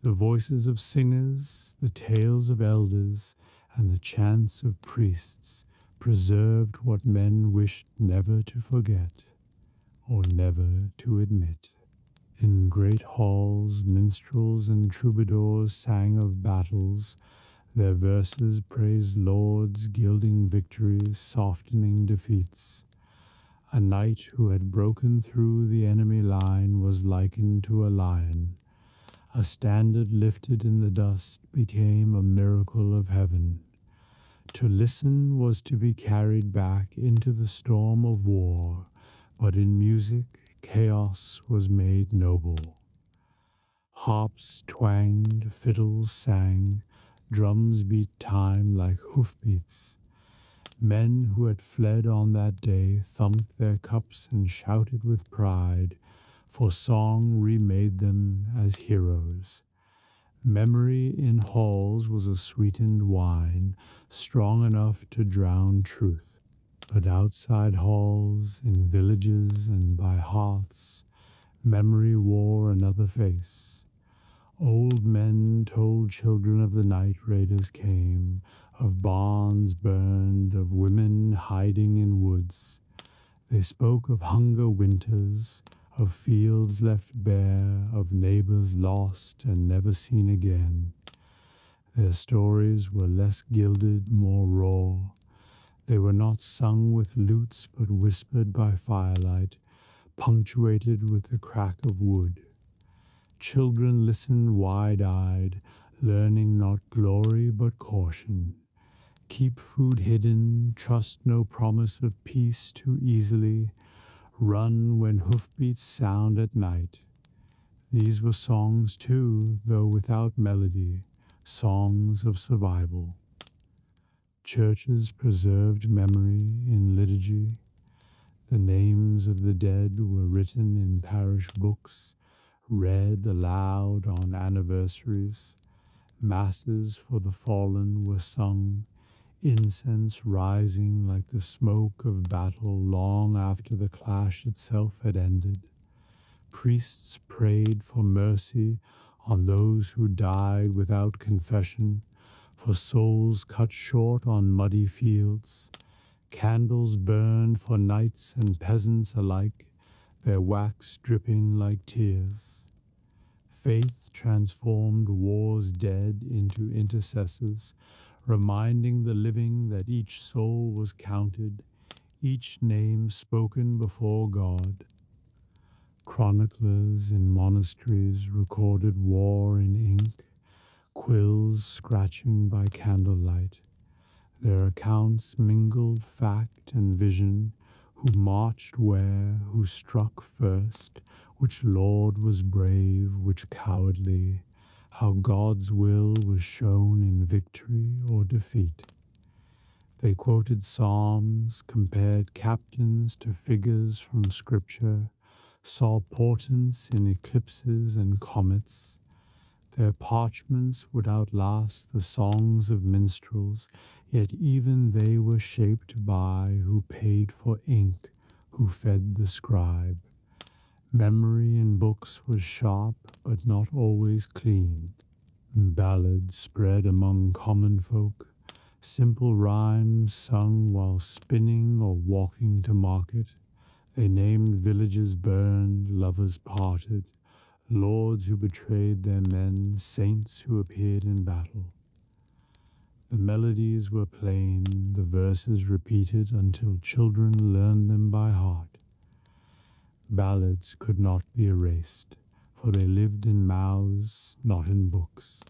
the voices of singers, the tales of elders, and the chants of priests preserved what men wished never to forget or never to admit. In great halls, minstrels and troubadours sang of battles. Their verses praised lords, gilding victories, softening defeats. A knight who had broken through the enemy line was likened to a lion. A standard lifted in the dust became a miracle of heaven. To listen was to be carried back into the storm of war, but in music, chaos was made noble. Harps twanged, fiddles sang, drums beat time like hoofbeats. Men who had fled on that day thumped their cups and shouted with pride, for song remade them as heroes. Memory in halls was a sweetened wine, strong enough to drown truth. But outside halls, in villages and by hearths, memory wore another face. Old men told children of the night raiders came, of barns burned, of women hiding in woods. They spoke of hunger winters, of fields left bare, of neighbors lost and never seen again. Their stories were less gilded, more raw. They were not sung with lutes, but whispered by firelight, punctuated with the crack of wood. Children listened wide-eyed, learning not glory but caution. Keep food hidden, trust no promise of peace too easily, run when hoofbeats sound at night. These were songs too, though without melody, songs of survival. Churches preserved memory in liturgy. The names of the dead were written in parish books, read aloud on anniversaries. Masses for the fallen were sung, incense rising like the smoke of battle long after the clash itself had ended. Priests prayed for mercy on those who died without confession, for souls cut short on muddy fields. Candles burned for knights and peasants alike, their wax dripping like tears. Faith transformed war's dead into intercessors, reminding the living that each soul was counted, each name spoken before God. Chroniclers in monasteries recorded war in ink, quills scratching by candlelight. Their accounts mingled fact and vision, who marched where, who struck first, which lord was brave, which cowardly, how God's will was shown in victory or defeat. They quoted psalms, compared captains to figures from scripture, saw portents in eclipses and comets. Their parchments would outlast the songs of minstrels, yet even they were shaped by who paid for ink, who fed the scribe. Memory in books was sharp, but not always clean. Ballads spread among common folk, simple rhymes sung while spinning or walking to market. They named villages burned, lovers parted, lords who betrayed their men, saints who appeared in battle. The melodies were plain, the verses repeated until children learned them by heart. Ballads could not be erased, for they lived in mouths, not in books.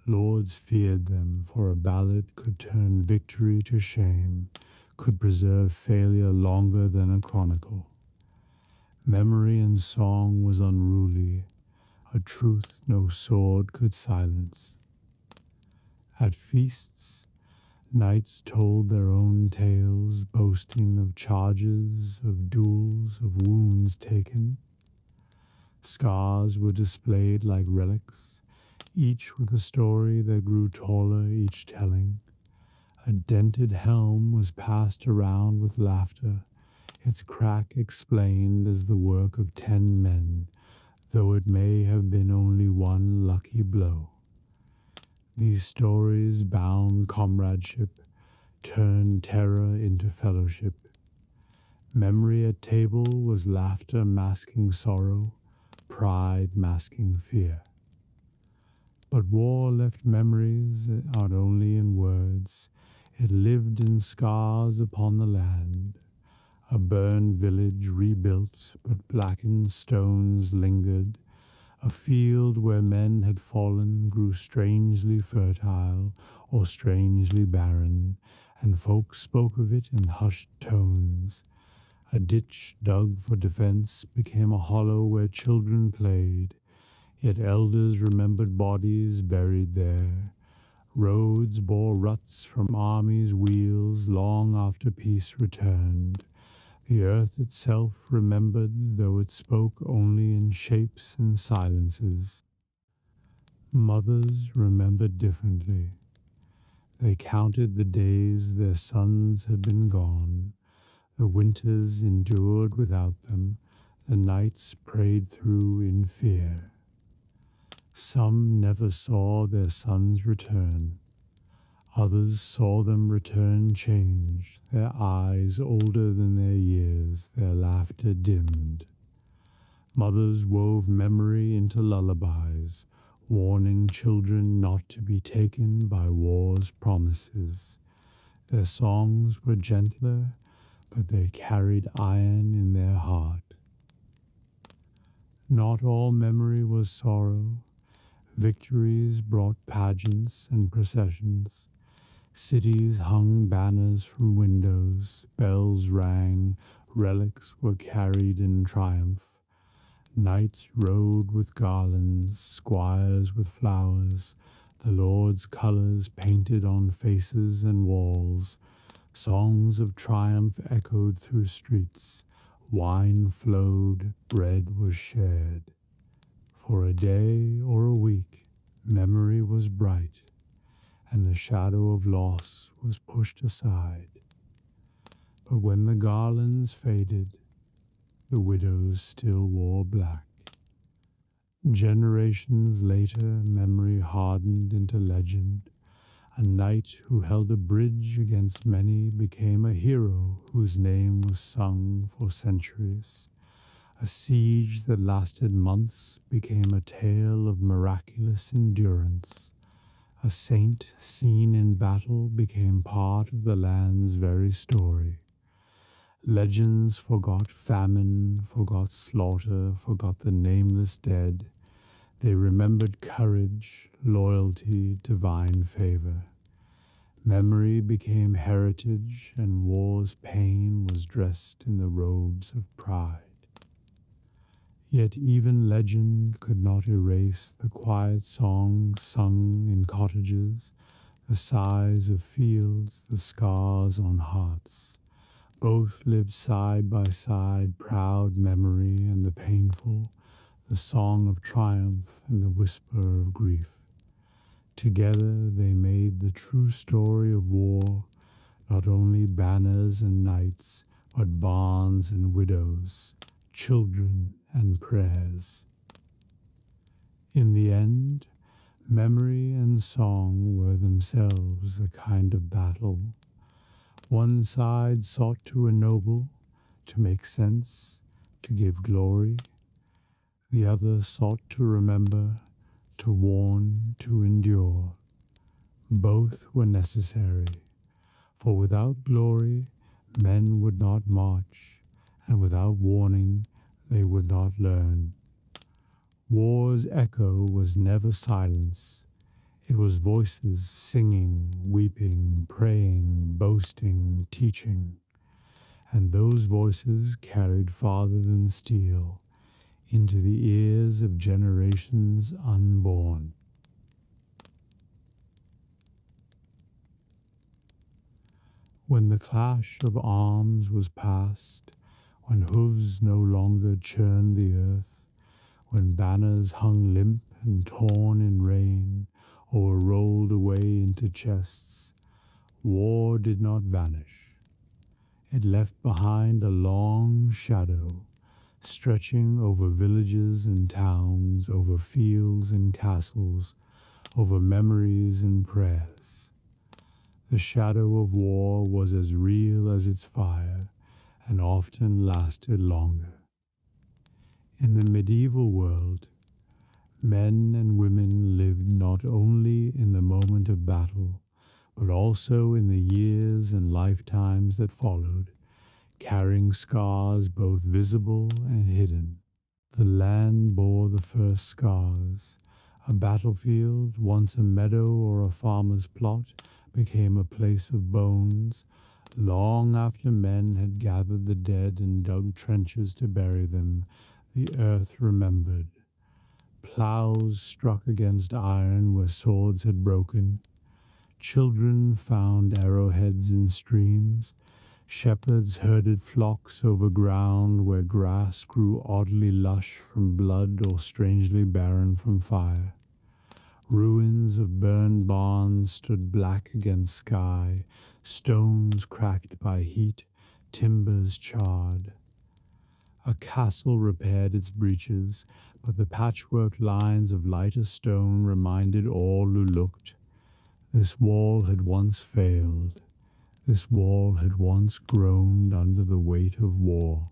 Lords feared them, for a ballad could turn victory to shame, could preserve failure longer than a chronicle. Memory in song was unruly, a truth no sword could silence. At feasts, knights told their own tales, boasting of charges, of duels, of wounds taken. Scars were displayed like relics, each with a story that grew taller each telling. A dented helm was passed around with laughter, its crack explained as the work of 10 men, though it may have been only one lucky blow. These stories bound comradeship, turned terror into fellowship. Memory at table was laughter masking sorrow, pride masking fear. But war left memories out only in words. It lived in scars upon the land. A burned village rebuilt, but blackened stones lingered. A field where men had fallen grew strangely fertile or strangely barren, and folk spoke of it in hushed tones. A ditch dug for defense became a hollow where children played, yet elders remembered bodies buried there. Roads bore ruts from armies' wheels long after peace returned. The earth itself remembered, though it spoke only in shapes and silences. Mothers remembered differently. They counted the days their sons had been gone, the winters endured without them, the nights prayed through in fear. Some never saw their sons return. Others saw them return changed, their eyes older than their years, their laughter dimmed. Mothers wove memory into lullabies, warning children not to be taken by war's promises. Their songs were gentler, but they carried iron in their heart. Not all memory was sorrow. Victories brought pageants and processions. Cities hung banners from windows, bells rang, relics were carried in triumph. Knights rode with garlands, squires with flowers, the Lord's colours painted on faces and walls. Songs of triumph echoed through streets. Wine flowed, bread was shared. For a day or a week, memory was bright, and the shadow of loss was pushed aside. But when the garlands faded, the widows still wore black. Generations later, memory hardened into legend. A knight who held a bridge against many became a hero whose name was sung for centuries. A siege that lasted months became a tale of miraculous endurance. A saint seen in battle became part of the land's very story. Legends forgot famine, forgot slaughter, forgot the nameless dead. They remembered courage, loyalty, divine favor. Memory became heritage, and war's pain was dressed in the robes of pride. Yet even legend could not erase the quiet songs sung in cottages, the sighs of fields, the scars on hearts. Both lived side by side, proud memory and the painful, the song of triumph and the whisper of grief. Together they made the true story of war, not only banners and knights, but barns and widows, children and prayers. In the end, memory and song were themselves a kind of battle. One side sought to ennoble, to make sense, to give glory. The other sought to remember, to warn, to endure. Both were necessary, for without glory men would not march, and without warning they would not learn. War's echo was never silence. It was voices singing, weeping, praying, boasting, teaching. And those voices carried farther than steel, into the ears of generations unborn. When the clash of arms was past, when hooves no longer churned the earth, when banners hung limp and torn in rain, or were rolled away into chests, war did not vanish. It left behind a long shadow, stretching over villages and towns, over fields and castles, over memories and prayers. The shadow of war was as real as its fire, and often lasted longer. In the medieval world, men and women lived not only in the moment of battle, but also in the years and lifetimes that followed, carrying scars both visible and hidden. The land bore the first scars. A battlefield, once a meadow or a farmer's plot, became a place of bones, long after men had gathered the dead and dug trenches to bury them. The earth remembered. Plows struck against iron where swords had broken. Children found arrowheads in streams. Shepherds herded flocks over ground where grass grew oddly lush from blood or strangely barren from fire. Ruins of burned barns stood black against sky, stones cracked by heat, timbers charred. A castle repaired its breaches, but the patchwork lines of lighter stone reminded all who looked. This wall had once failed. This wall had once groaned under the weight of war.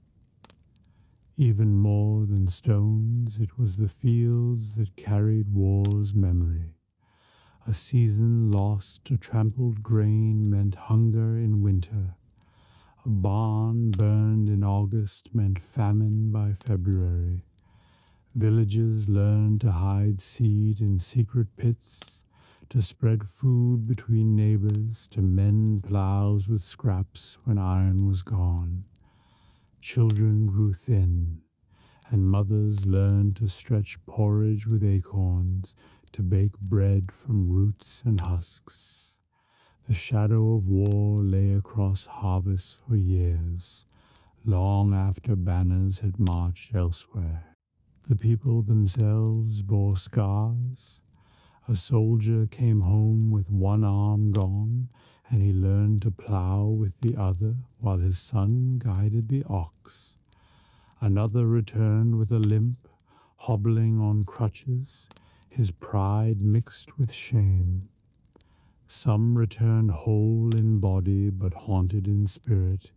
Even more than stones, it was the fields that carried war's memory. A season lost to trampled grain meant hunger in winter. A barn burned in August meant famine by February. Villages learned to hide seed in secret pits, to spread food between neighbors, to mend plows with scraps when iron was gone. Children grew thin, and mothers learned to stretch porridge with acorns, to bake bread from roots and husks. The shadow of war lay across harvests for years, long after banners had marched elsewhere. The people themselves bore scars. A soldier came home with one arm gone, and he learned to plow with the other while his son guided the ox. Another returned with a limp, hobbling on crutches, his pride mixed with shame. Some returned whole in body but haunted in spirit,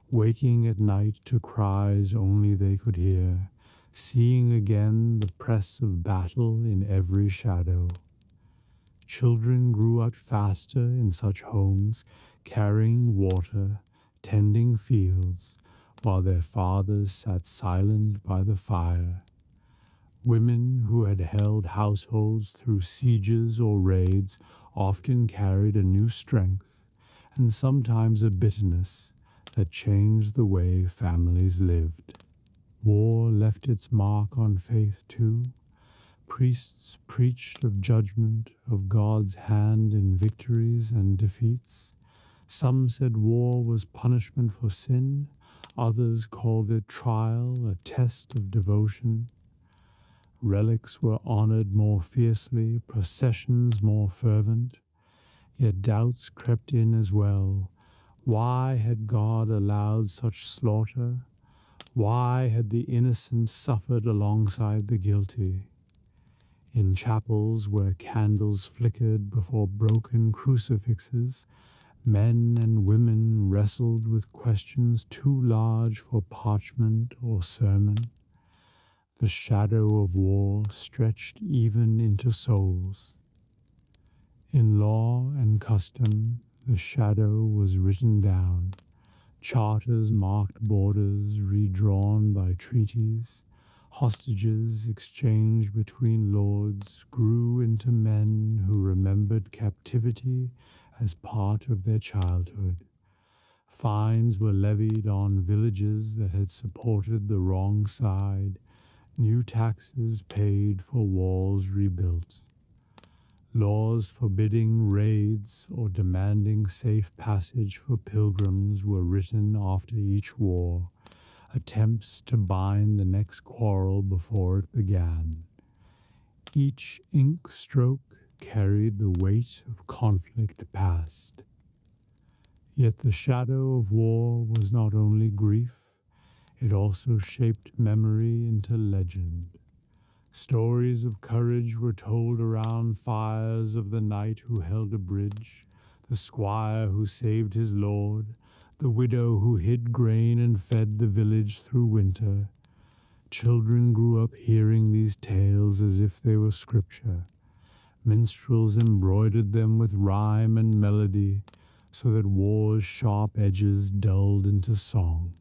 waking at night to cries only they could hear, seeing again the press of battle in every shadow. Children grew up faster in such homes, carrying water, tending fields, while their fathers sat silent by the fire. Women who had held households through sieges or raids often carried a new strength, and sometimes a bitterness that changed the way families lived. War left its mark on faith too. Priests preached of judgment, of God's hand in victories and defeats. Some said war was punishment for sin. Others called it trial, a test of devotion. Relics were honored more fiercely, processions more fervent. Yet doubts crept in as well. Why had God allowed such slaughter? Why had the innocent suffered alongside the guilty? In chapels where candles flickered before broken crucifixes, men and women wrestled with questions too large for parchment or sermon. The shadow of war stretched even into souls. In law and custom, the shadow was written down. Charters marked borders redrawn by treaties. Hostages exchanged between lords grew into men who remembered captivity as part of their childhood. Fines were levied on villages that had supported the wrong side. New taxes paid for walls rebuilt. Laws forbidding raids or demanding safe passage for pilgrims were written after each war, attempts to bind the next quarrel before it began. Each ink stroke carried the weight of conflict past. Yet the shadow of war was not only grief, it also shaped memory into legend. Stories of courage were told around fires, of the knight who held a bridge, the squire who saved his lord, the widow who hid grain and fed the village through winter. Children grew up hearing these tales as if they were scripture. Minstrels embroidered them with rhyme and melody, so that war's sharp edges dulled into song.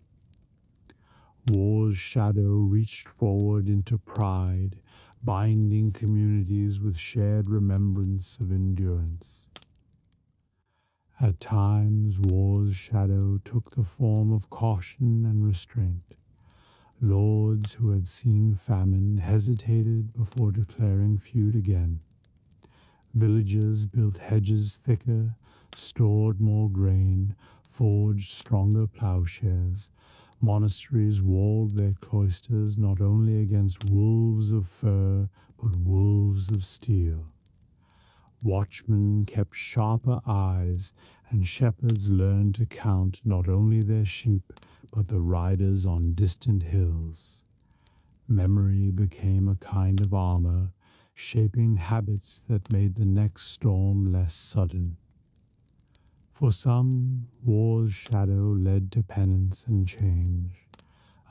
War's shadow reached forward into pride, binding communities with shared remembrance of endurance. At times, war's shadow took the form of caution and restraint. Lords who had seen famine hesitated before declaring feud again. Villagers built hedges thicker, stored more grain, forged stronger plowshares. Monasteries walled their cloisters not only against wolves of fur, but wolves of steel. Watchmen kept sharper eyes, and shepherds learned to count not only their sheep, but the riders on distant hills. Memory became a kind of armor, shaping habits that made the next storm less sudden. For some, war's shadow led to penance and change.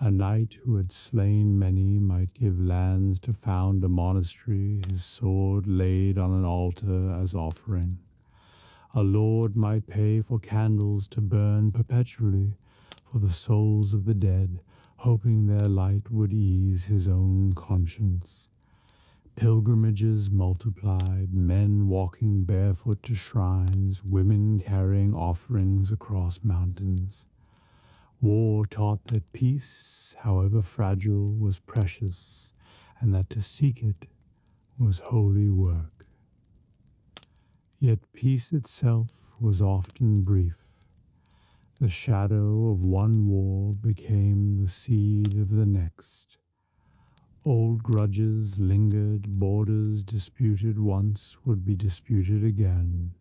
A knight who had slain many might give lands to found a monastery, his sword laid on an altar as offering. A lord might pay for candles to burn perpetually for the souls of the dead, hoping their light would ease his own conscience. Pilgrimages multiplied, men walking barefoot to shrines, women carrying offerings across mountains. War taught that peace, however fragile, was precious, and that to seek it was holy work. Yet peace itself was often brief. The shadow of one war became the seed of the next. Old grudges lingered, borders disputed once would be disputed again.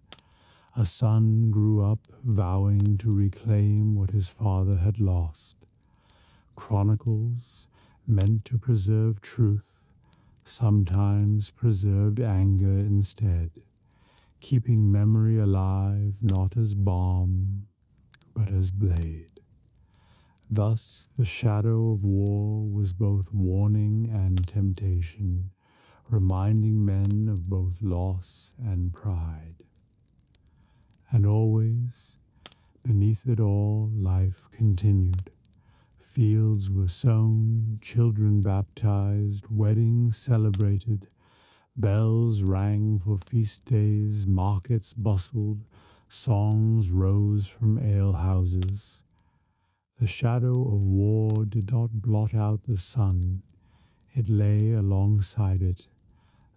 A son grew up vowing to reclaim what his father had lost. Chronicles, meant to preserve truth, sometimes preserved anger instead, keeping memory alive not as balm, but as blade. Thus the shadow of war was both warning and temptation, reminding men of both loss and pride. And always, beneath it all, life continued. Fields were sown, children baptized, weddings celebrated, bells rang for feast days, markets bustled, songs rose from alehouses. The shadow of war did not blot out the sun. It lay alongside it,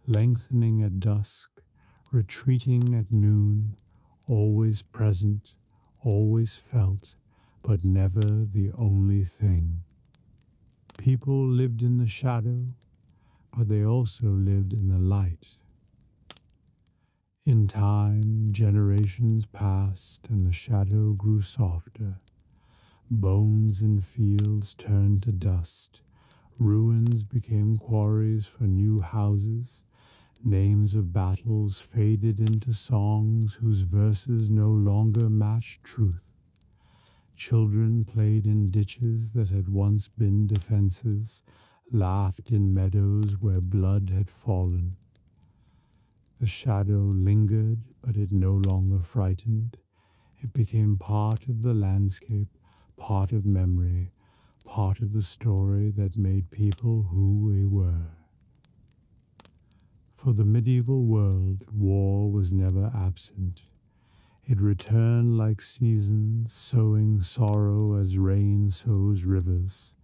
lengthening at dusk, retreating at noon, always present, always felt, but never the only thing. People lived in the shadow, but they also lived in the light. In time, generations passed, and the shadow grew softer. Bones in fields turned to dust. Ruins became quarries for new houses. Names of battles faded into songs whose verses no longer matched truth. Children played in ditches that had once been defenses, laughed in meadows where blood had fallen. The shadow lingered, but it no longer frightened. It became part of the landscape, part of memory, part of the story that made people who we were. For the medieval world, war was never absent. It returned like seasons, sowing sorrow as rain sows rivers.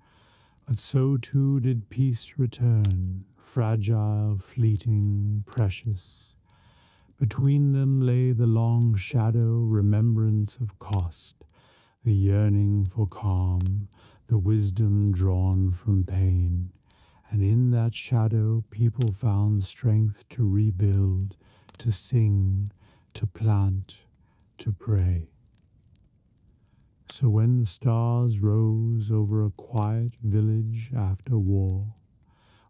But so too did peace return, fragile, fleeting, precious. Between them lay the long shadow, remembrance of cost, the yearning for calm, the wisdom drawn from pain. And in that shadow people found strength to rebuild, to sing, to plant, to pray. So when the stars rose over a quiet village after war,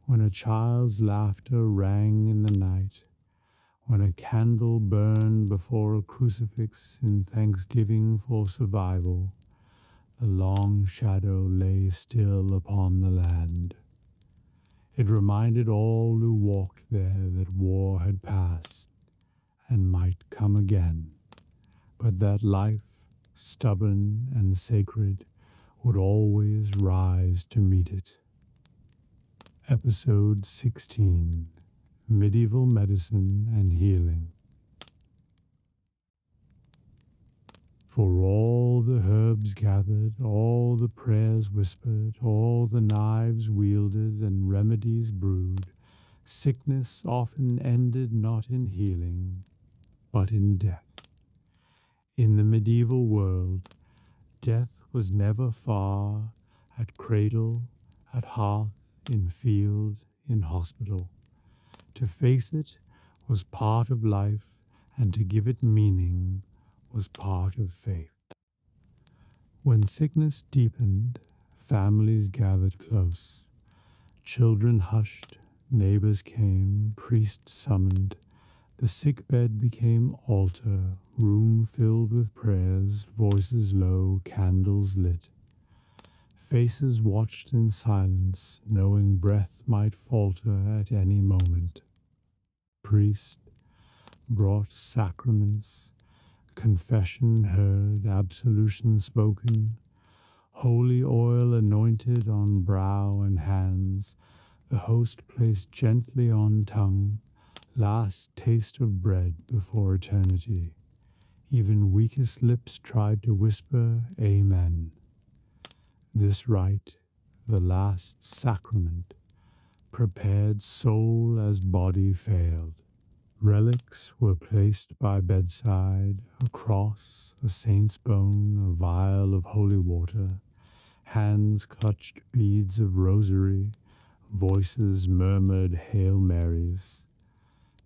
when a child's laughter rang in the night, when a candle burned before a crucifix in thanksgiving for survival, the long shadow lay still upon the land. It reminded all who walked there that war had passed and might come again, but that life, stubborn and sacred, would always rise to meet it. Episode 16: Medieval Medicine and Healing. For all the herbs gathered, all the prayers whispered, all the knives wielded and remedies brewed, sickness often ended not in healing, but in death. In the medieval world, death was never far, at cradle, at hearth, in field, in hospital. To face it was part of life, and to give it meaning was part of faith. When sickness deepened, families gathered close. Children hushed, neighbors came, priests summoned. The sickbed became altar, room filled with prayers, voices low, candles lit. Faces watched in silence, knowing breath might falter at any moment. Priest brought sacraments, confession heard, absolution spoken, holy oil anointed on brow and hands, the host placed gently on tongue, last taste of bread before eternity. Even weakest lips tried to whisper, Amen. This rite, the last sacrament, prepared soul as body failed. Relics were placed by bedside, a cross, a saint's bone, a vial of holy water. Hands clutched beads of rosary, voices murmured Hail Marys.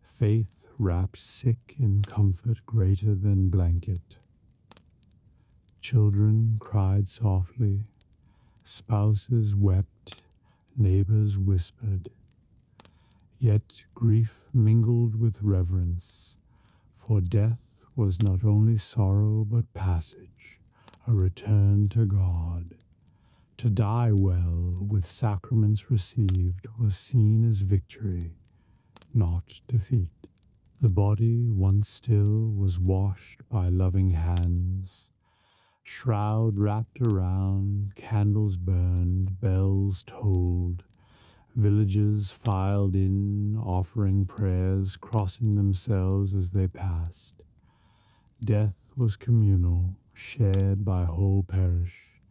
Faith wrapped sick in comfort greater than blanket. Children cried softly, spouses wept, neighbors whispered. Yet grief mingled with reverence, for death was not only sorrow but passage, a return to God. To die well, with sacraments received, was seen as victory, not defeat. The body, once still, was washed by loving hands. Shroud wrapped around, candles burned, bells tolled. Villagers filed in, offering prayers, crossing themselves as they passed. Death was communal, shared by whole parish.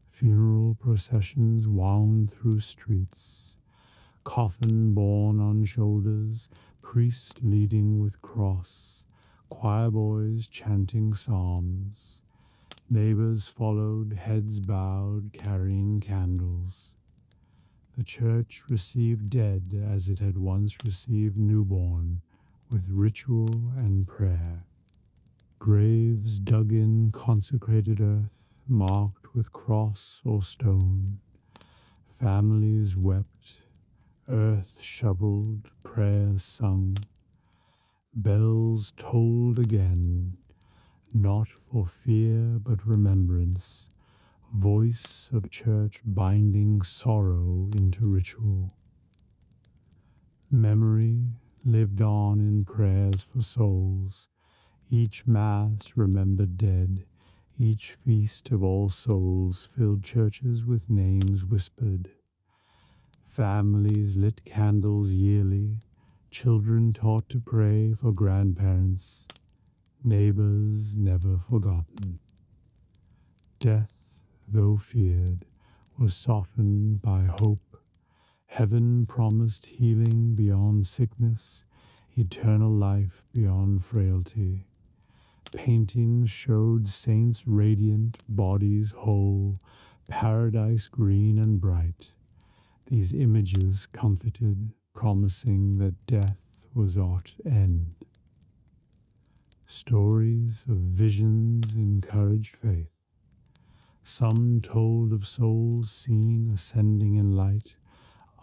Funeral processions wound through streets, coffin borne on shoulders, priest leading with cross, choir boys chanting psalms. Neighbors followed, heads bowed, carrying candles. The church received dead as it had once received newborn, with ritual and prayer. Graves dug in consecrated earth, marked with cross or stone. Families wept, earth shoveled, prayers sung. Bells tolled again, not for fear but remembrance, voice of church binding sorrow into ritual. Memory lived on in prayers for souls. Each mass remembered dead. Each feast of all souls filled churches with names whispered. Families lit candles yearly. Children taught to pray for grandparents. Neighbors never forgotten. Death, though feared, was softened by hope. Heaven promised healing beyond sickness, eternal life beyond frailty. Paintings showed saints radiant, bodies whole, paradise green and bright. These images comforted, promising that death was at end. Stories of visions encouraged faith. Some told of souls seen ascending in light,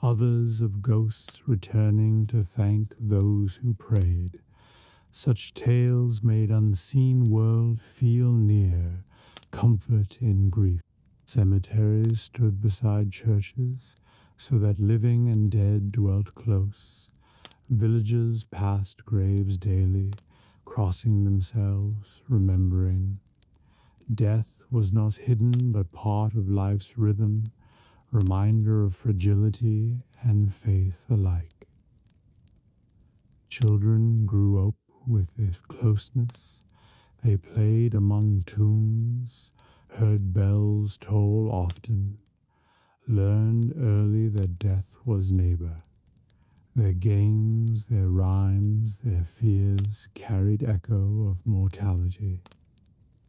others of ghosts returning to thank those who prayed. Such tales made unseen world feel near, comfort in grief. Cemeteries stood beside churches, so that living and dead dwelt close. Villagers passed graves daily, crossing themselves, remembering. Death was not hidden but part of life's rhythm, reminder of fragility and faith alike. Children grew up with this closeness. They played among tombs, heard bells toll often, learned early that death was neighbor. Their games, their rhymes, their fears carried echo of mortality.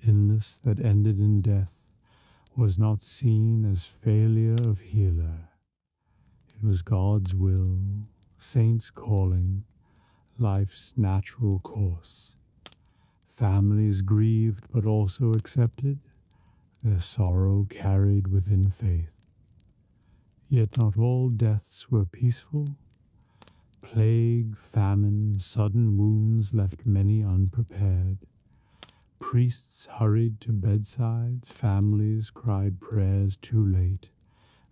Illness that ended in death was not seen as failure of healer. It was God's will, saints calling, life's natural course. Families grieved but also accepted, their sorrow carried within faith. Yet not all deaths were peaceful. Plague, famine, sudden wounds left many unprepared. Priests hurried to bedsides, families cried prayers too late.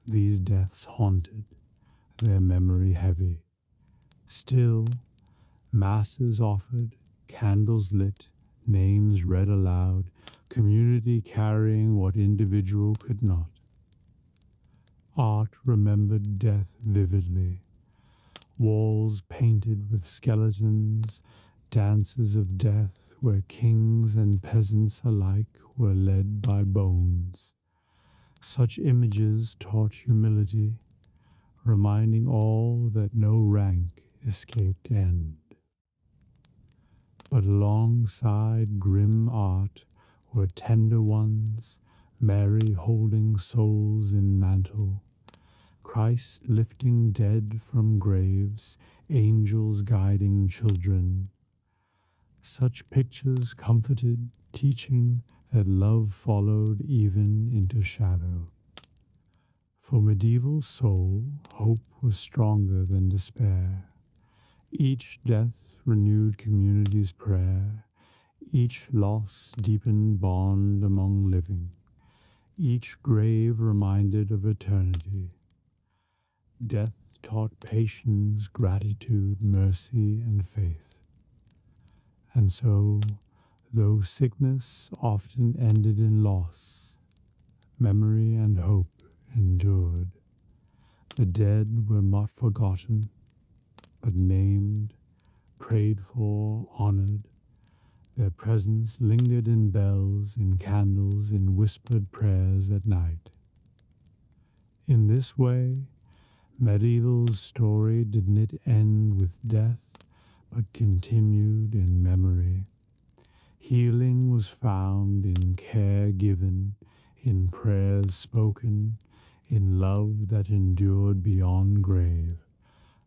These deaths haunted, their memory heavy. Still, masses offered, candles lit, names read aloud, community carrying what individual could not. Art remembered death vividly. Walls painted with skeletons, dances of death where kings and peasants alike were led by bones. Such images taught humility, reminding all that no rank escaped end. But alongside grim art were tender ones, Mary holding souls in mantle, Christ lifting dead from graves, angels guiding children. Such pictures comforted, teaching that love followed even into shadow. For medieval soul, hope was stronger than despair. Each death renewed community's prayer. Each loss deepened bond among living. Each grave reminded of eternity. Death taught patience, gratitude, mercy, and faith. And so, though sickness often ended in loss, memory and hope endured. The dead were not forgotten, but named, prayed for, honored. Their presence lingered in bells, in candles, in whispered prayers at night. In this way, medieval's story didn't end with death, but continued in memory. Healing was found in care given, in prayers spoken, in love that endured beyond grave.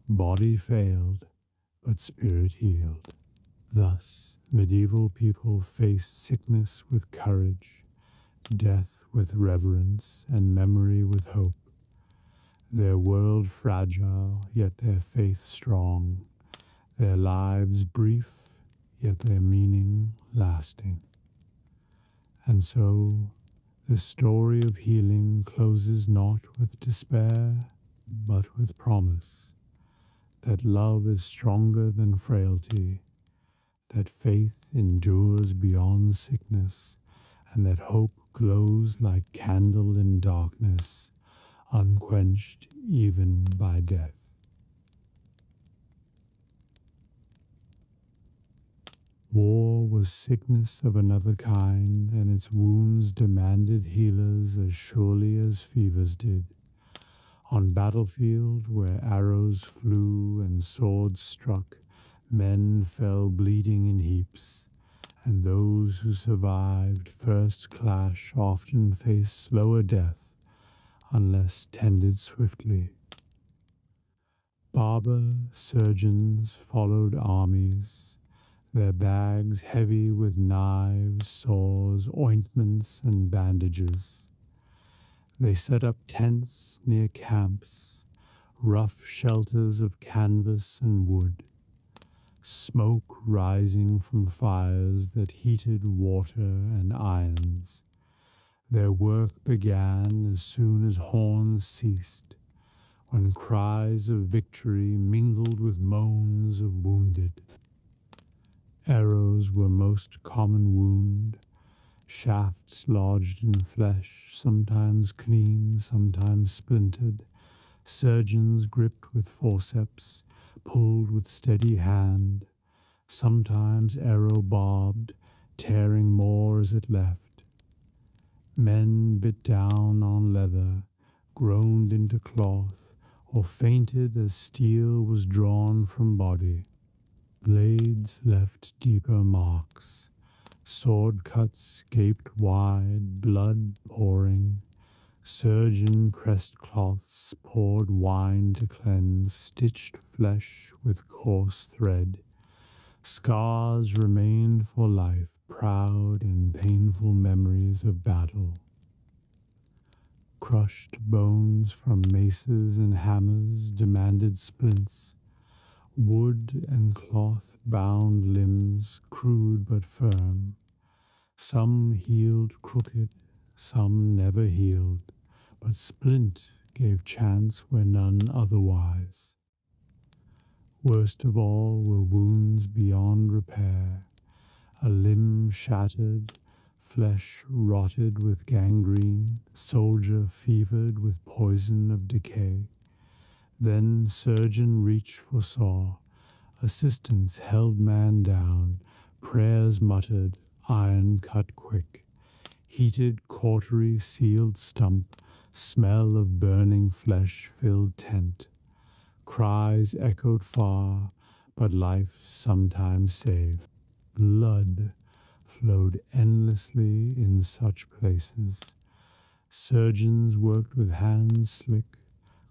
Body failed, but spirit healed. Thus, medieval people faced sickness with courage, death with reverence, and memory with hope. Their world fragile, yet their faith strong. Their lives brief, yet their meaning lasting. And so, the story of healing closes not with despair, but with promise that love is stronger than frailty, that faith endures beyond sickness, and that hope glows like candle in darkness, unquenched even by death. War was sickness of another kind, and its wounds demanded healers as surely as fevers did. On battlefield where arrows flew and swords struck, men fell bleeding in heaps, and those who survived first clash often faced slower death unless tended swiftly. Barber surgeons followed armies, their bags heavy with knives, saws, ointments, and bandages. They set up tents near camps, rough shelters of canvas and wood, smoke rising from fires that heated water and irons. Their work began as soon as horns ceased, when cries of victory mingled with moans of wounded. Arrows were most common wound, shafts lodged in flesh, sometimes clean, sometimes splintered. Surgeons gripped with forceps, pulled with steady hand, sometimes arrow barbed, tearing more as it left. Men bit down on leather, groaned into cloth, or fainted as steel was drawn from body. Blades left deeper marks. Sword cuts gaped wide, blood pouring. Surgeon pressed cloths, poured wine to cleanse, stitched flesh with coarse thread. Scars remained for life, proud and painful memories of battle. Crushed bones from maces and hammers demanded splints. Wood and cloth bound limbs, crude but firm. Some healed crooked, some never healed, but splint gave chance where none otherwise. Worst of all were wounds beyond repair, a limb shattered, flesh rotted with gangrene, soldier fevered with poison of decay. Then surgeon reached for saw, assistants held man down, prayers muttered, iron cut quick. Heated cautery sealed stump, smell of burning flesh filled tent. Cries echoed far, but life sometimes saved. Blood flowed endlessly in such places. Surgeons worked with hands slick,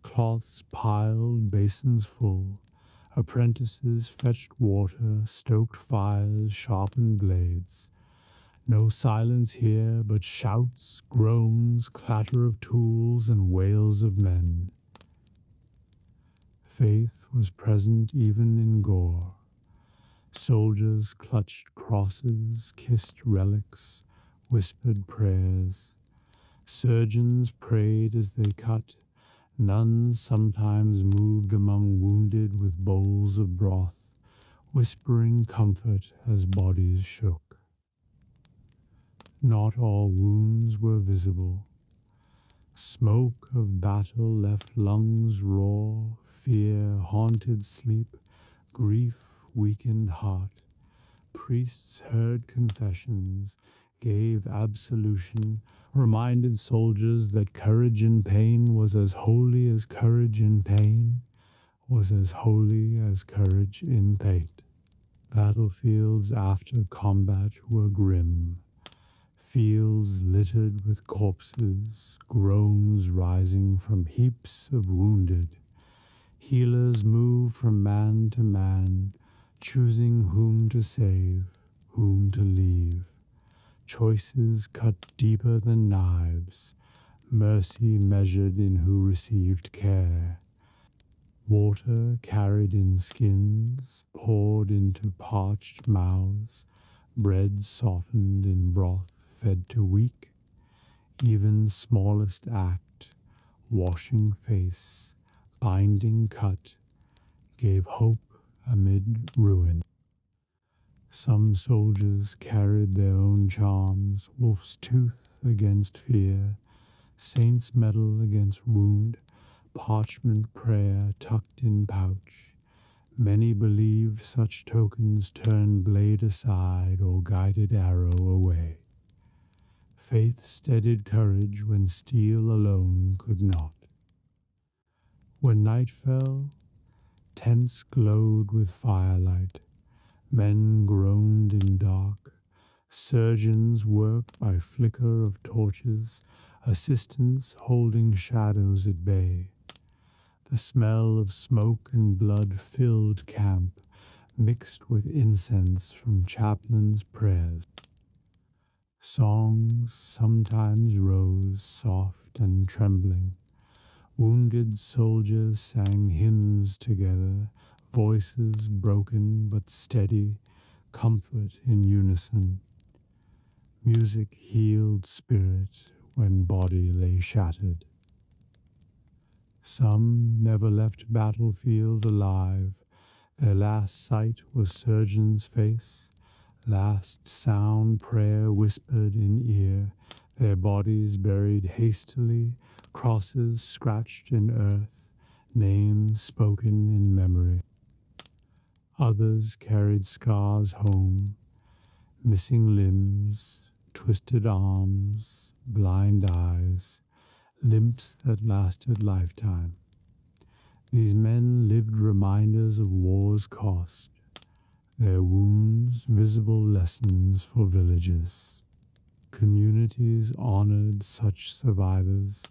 cloths piled, basins full. Apprentices fetched water, stoked fires, sharpened blades. No silence here, but shouts, groans, clatter of tools, and wails of men. Faith was present even in gore. Soldiers clutched crosses, kissed relics, whispered prayers. Surgeons prayed as they cut. Nuns sometimes moved among wounded with bowls of broth, whispering comfort as bodies shook. Not all wounds were visible. Smoke of battle left lungs raw, fear haunted sleep, grief weakened heart. Priests heard confessions, gave absolution, reminded soldiers that courage in pain was as holy as courage in pain, was as holy as courage in fate. Battlefields after combat were grim. Fields littered with corpses, groans rising from heaps of wounded. Healers moved from man to man, choosing whom to save, whom to leave. Choices cut deeper than knives, mercy measured in who received care. Water carried in skins, poured into parched mouths, bread softened in broth fed to weak. Even smallest act, washing face, binding cut, gave hope amid ruin. Some soldiers carried their own charms, wolf's tooth against fear, saint's medal against wound, parchment prayer tucked in pouch. Many believed such tokens turned blade aside or guided arrow away. Faith steadied courage when steel alone could not. When night fell, tents glowed with firelight. Men groaned in dark. Surgeons worked by flicker of torches, assistants holding shadows at bay. The smell of smoke and blood filled camp, mixed with incense from chaplains' prayers. Songs sometimes rose, soft and trembling. Wounded soldiers sang hymns together, voices broken but steady, comfort in unison. Music healed spirit when body lay shattered. Some never left battlefield alive. Their last sight was surgeon's face, last sound prayer whispered in ear, their bodies buried hastily, crosses scratched in earth, names spoken in memory. Others carried scars home, missing limbs, twisted arms, blind eyes, limps that lasted lifetime. These men lived reminders of war's cost, their wounds visible lessons for villages. Communities honored such survivors,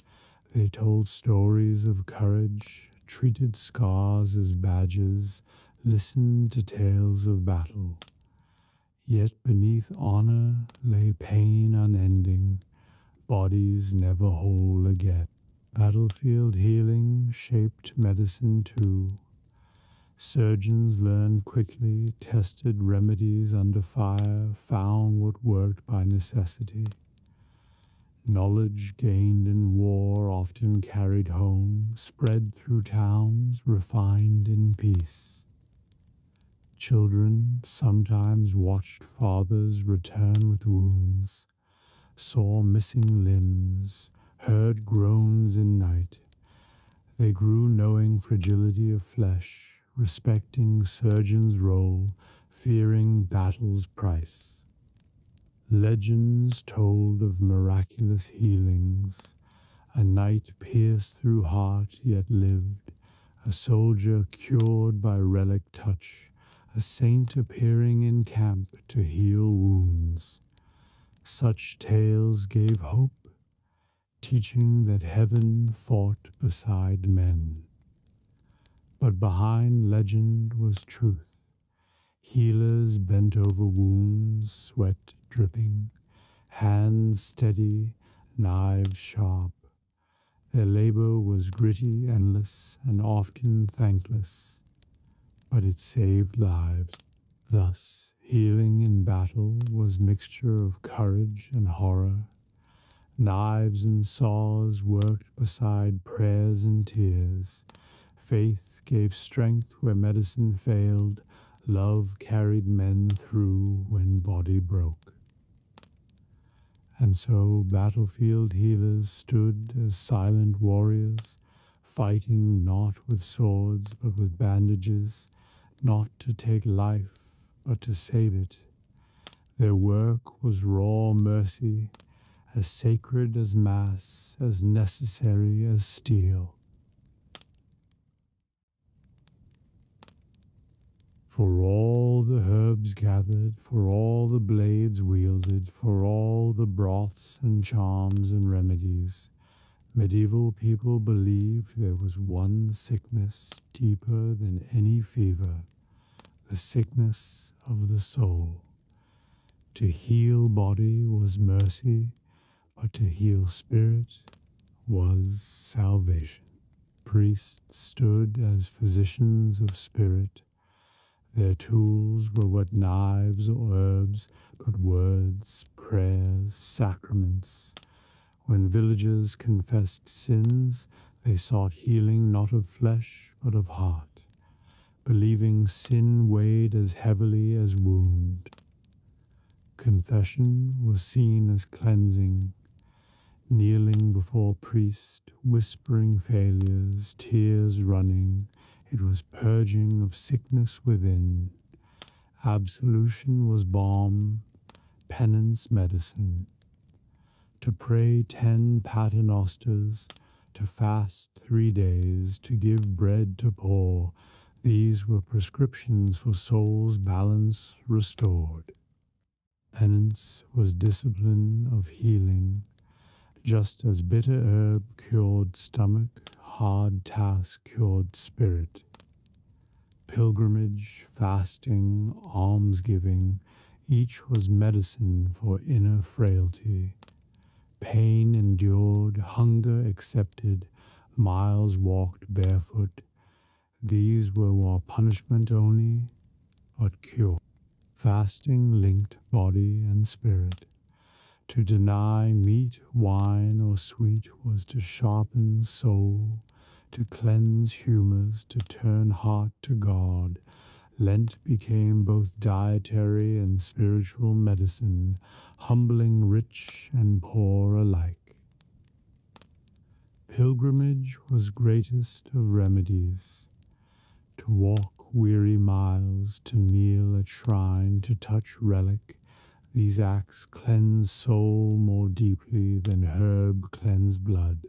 They told stories of courage, treated scars as badges, listened to tales of battle. Yet beneath honor lay pain unending, bodies never whole again. Battlefield healing shaped medicine too. Surgeons learned quickly, tested remedies under fire, found what worked by necessity. Knowledge gained in war often carried home, spread through towns, refined in peace. Children sometimes watched fathers return with wounds, saw missing limbs, heard groans in night. They grew knowing fragility of flesh, respecting surgeon's role, fearing battle's price. Legends told of miraculous healings, a knight pierced through heart yet lived, a soldier cured by relic touch, a saint appearing in camp to heal wounds. Such tales gave hope, teaching that heaven fought beside men. But behind legend was truth. Healers bent over wounds, sweat dripping, hands steady, knives sharp. Their labor was gritty, endless, and often thankless, but it saved lives. Thus, healing in battle was mixture of courage and horror. Knives and saws worked beside prayers and tears. Faith gave strength where medicine failed. Love carried men through when body broke. And so battlefield healers stood as silent warriors, fighting not with swords but with bandages, not to take life but to save it. Their work was raw mercy, as sacred as mass, as necessary as steel. For all the herbs gathered, for all the blades wielded, for all the broths and charms and remedies, medieval people believed there was one sickness deeper than any fever, the sickness of the soul. To heal body was mercy, but to heal spirit was salvation. Priests stood as physicians of spirit. Their tools were what knives or herbs, but words, prayers, sacraments. When villagers confessed sins, they sought healing not of flesh, but of heart, believing sin weighed as heavily as wound. Confession was seen as cleansing, kneeling before priest, whispering failures, tears running. It was purging of sickness within. Absolution was balm, penance medicine. To pray 10 paternosters, to fast 3 days, to give bread to poor, these were prescriptions for soul's balance restored. Penance was discipline of healing. Just as bitter herb cured stomach, hard task cured spirit. Pilgrimage, fasting, almsgiving, each was medicine for inner frailty. Pain endured, hunger accepted, miles walked barefoot. These were more punishment only, but cure. Fasting linked body and spirit. To deny meat, wine, or sweet was to sharpen soul, to cleanse humors, to turn heart to God. Lent became both dietary and spiritual medicine, humbling rich and poor alike. Pilgrimage was greatest of remedies. To walk weary miles, to kneel at shrine, to touch relic, these acts cleanse soul more deeply than herb cleanse blood.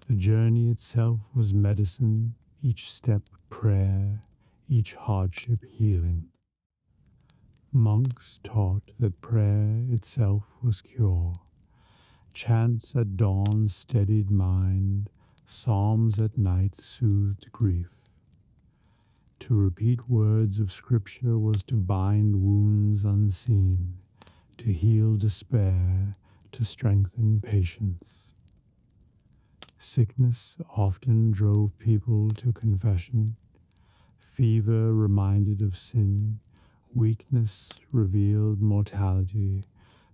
The journey itself was medicine, each step prayer, each hardship healing. Monks taught that prayer itself was cure. Chants at dawn steadied mind, psalms at night soothed grief. To repeat words of scripture was to bind wounds unseen, to heal despair, to strengthen patience. Sickness often drove people to confession. Fever reminded of sin. Weakness revealed mortality.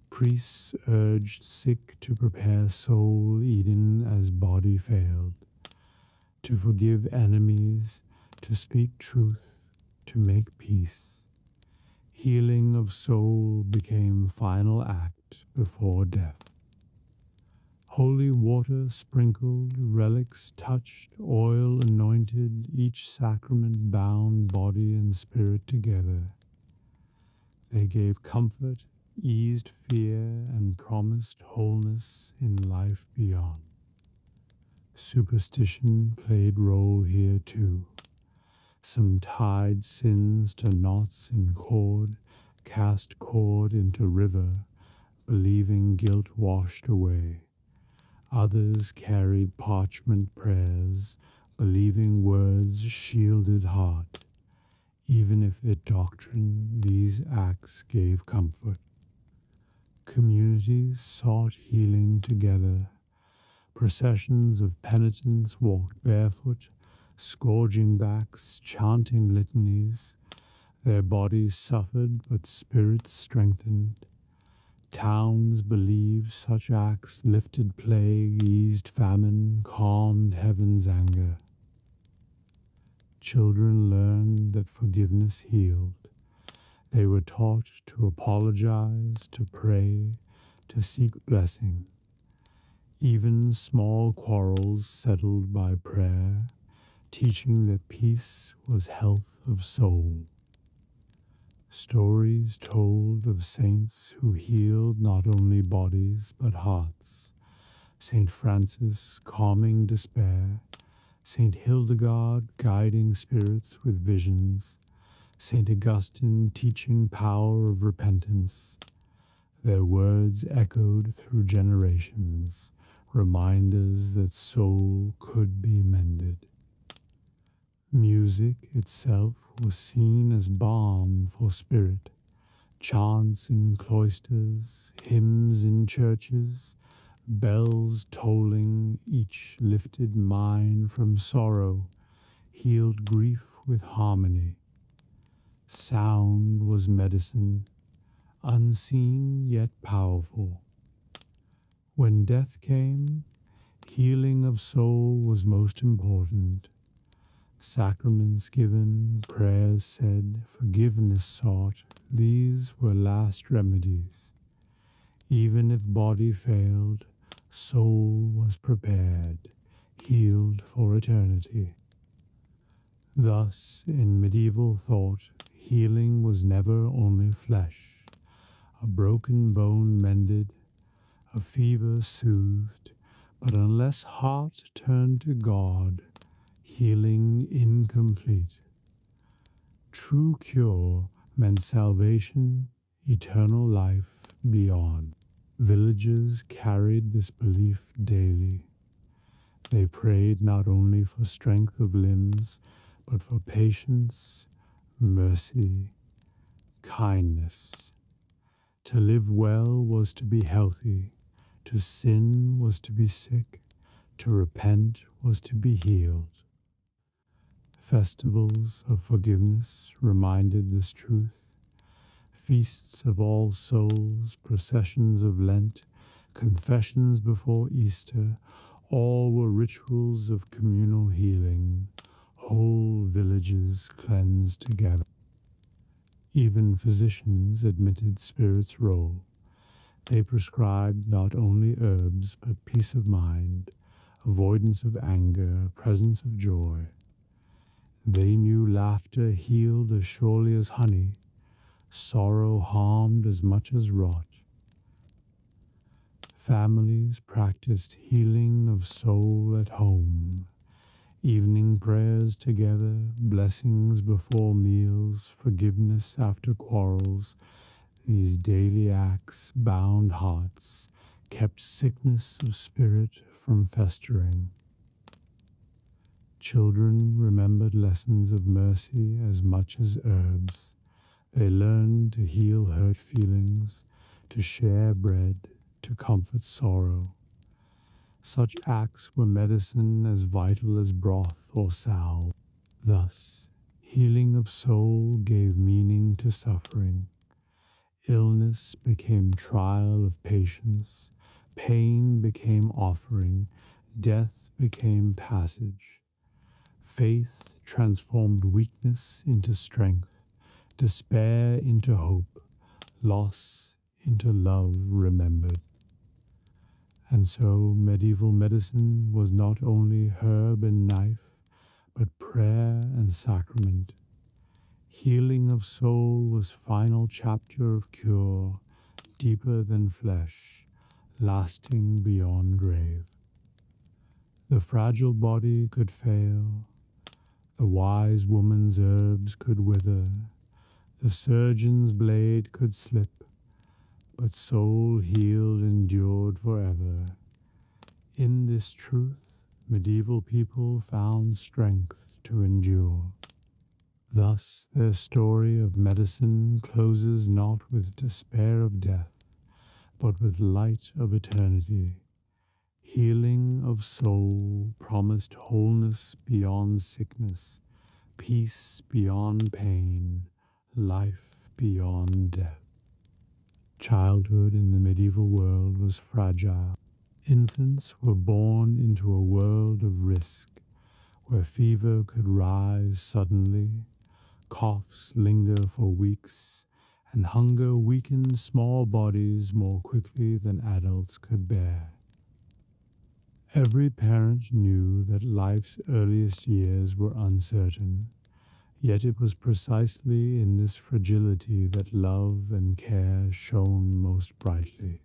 Priests urged sick to prepare soul even as body failed. To forgive enemies, to speak truth, to make peace. Healing of soul became final act before death. Holy water sprinkled, relics touched, oil anointed, each sacrament bound body and spirit together. They gave comfort, eased fear, and promised wholeness in life beyond. Superstition played role here too. Some tied sins to knots in cord, cast cord into river, believing guilt washed away. Others carried parchment prayers, believing words shielded heart. Even if in doctrine these acts gave comfort. Communities sought healing together. Processions of penitents walked barefoot, scourging backs, chanting litanies. Their bodies suffered, but spirits strengthened. Towns believed such acts lifted plague, eased famine, calmed heaven's anger. Children learned that forgiveness healed. They were taught to apologize, to pray, to seek blessing. Even small quarrels settled by prayer, teaching that peace was health of soul. Stories told of saints who healed not only bodies but hearts. Saint Francis calming despair, Saint Hildegard guiding spirits with visions, Saint Augustine teaching power of repentance. Their words echoed through generations, reminders that soul could be mended. Music itself was seen as balm for spirit. Chants in cloisters, hymns in churches, bells tolling, each lifted mind from sorrow, healed grief with harmony. Sound was medicine, unseen yet powerful. When death came, healing of soul was most important. Sacraments given, prayers said, forgiveness sought, these were last remedies. Even if body failed, soul was prepared, healed for eternity. Thus, in medieval thought, healing was never only flesh. A broken bone mended, a fever soothed, but unless heart turned to God, healing incomplete. True cure meant salvation, eternal life beyond. Villagers carried this belief daily. They prayed not only for strength of limbs, but for patience, mercy, kindness. To live well was to be healthy, to sin was to be sick, to repent was to be healed. Festivals of forgiveness reminded this truth. Feasts of All Souls, processions of Lent, confessions before Easter, all were rituals of communal healing, whole villages cleansed together. Even physicians admitted spirit's role. They prescribed not only herbs, but peace of mind, avoidance of anger, presence of joy. They knew laughter healed as surely as honey, sorrow harmed as much as wrought. Families practiced healing of soul at home, evening prayers together, blessings before meals, forgiveness after quarrels. These daily acts bound hearts, kept sickness of spirit from festering. Children remembered lessons of mercy as much as herbs. They learned to heal hurt feelings, to share bread, to comfort sorrow. Such acts were medicine as vital as broth or salve. Thus, healing of soul gave meaning to suffering. Illness became trial of patience. Pain became offering. Death became passage. Faith transformed weakness into strength, despair into hope, loss into love remembered. And so medieval medicine was not only herb and knife, but prayer and sacrament. Healing of soul was final chapter of cure, deeper than flesh, lasting beyond grave. The fragile body could fail, the wise woman's herbs could wither, the surgeon's blade could slip, but soul healed endured forever. In this truth, medieval people found strength to endure. Thus, their story of medicine closes not with despair of death, but with light of eternity. Healing of soul promised wholeness beyond sickness, peace beyond pain, life beyond death. Childhood in the medieval world was fragile. Infants were born into a world of risk, where fever could rise suddenly, coughs linger for weeks, and hunger weakened small bodies more quickly than adults could bear. Every parent knew that life's earliest years were uncertain, yet it was precisely in this fragility that love and care shone most brightly.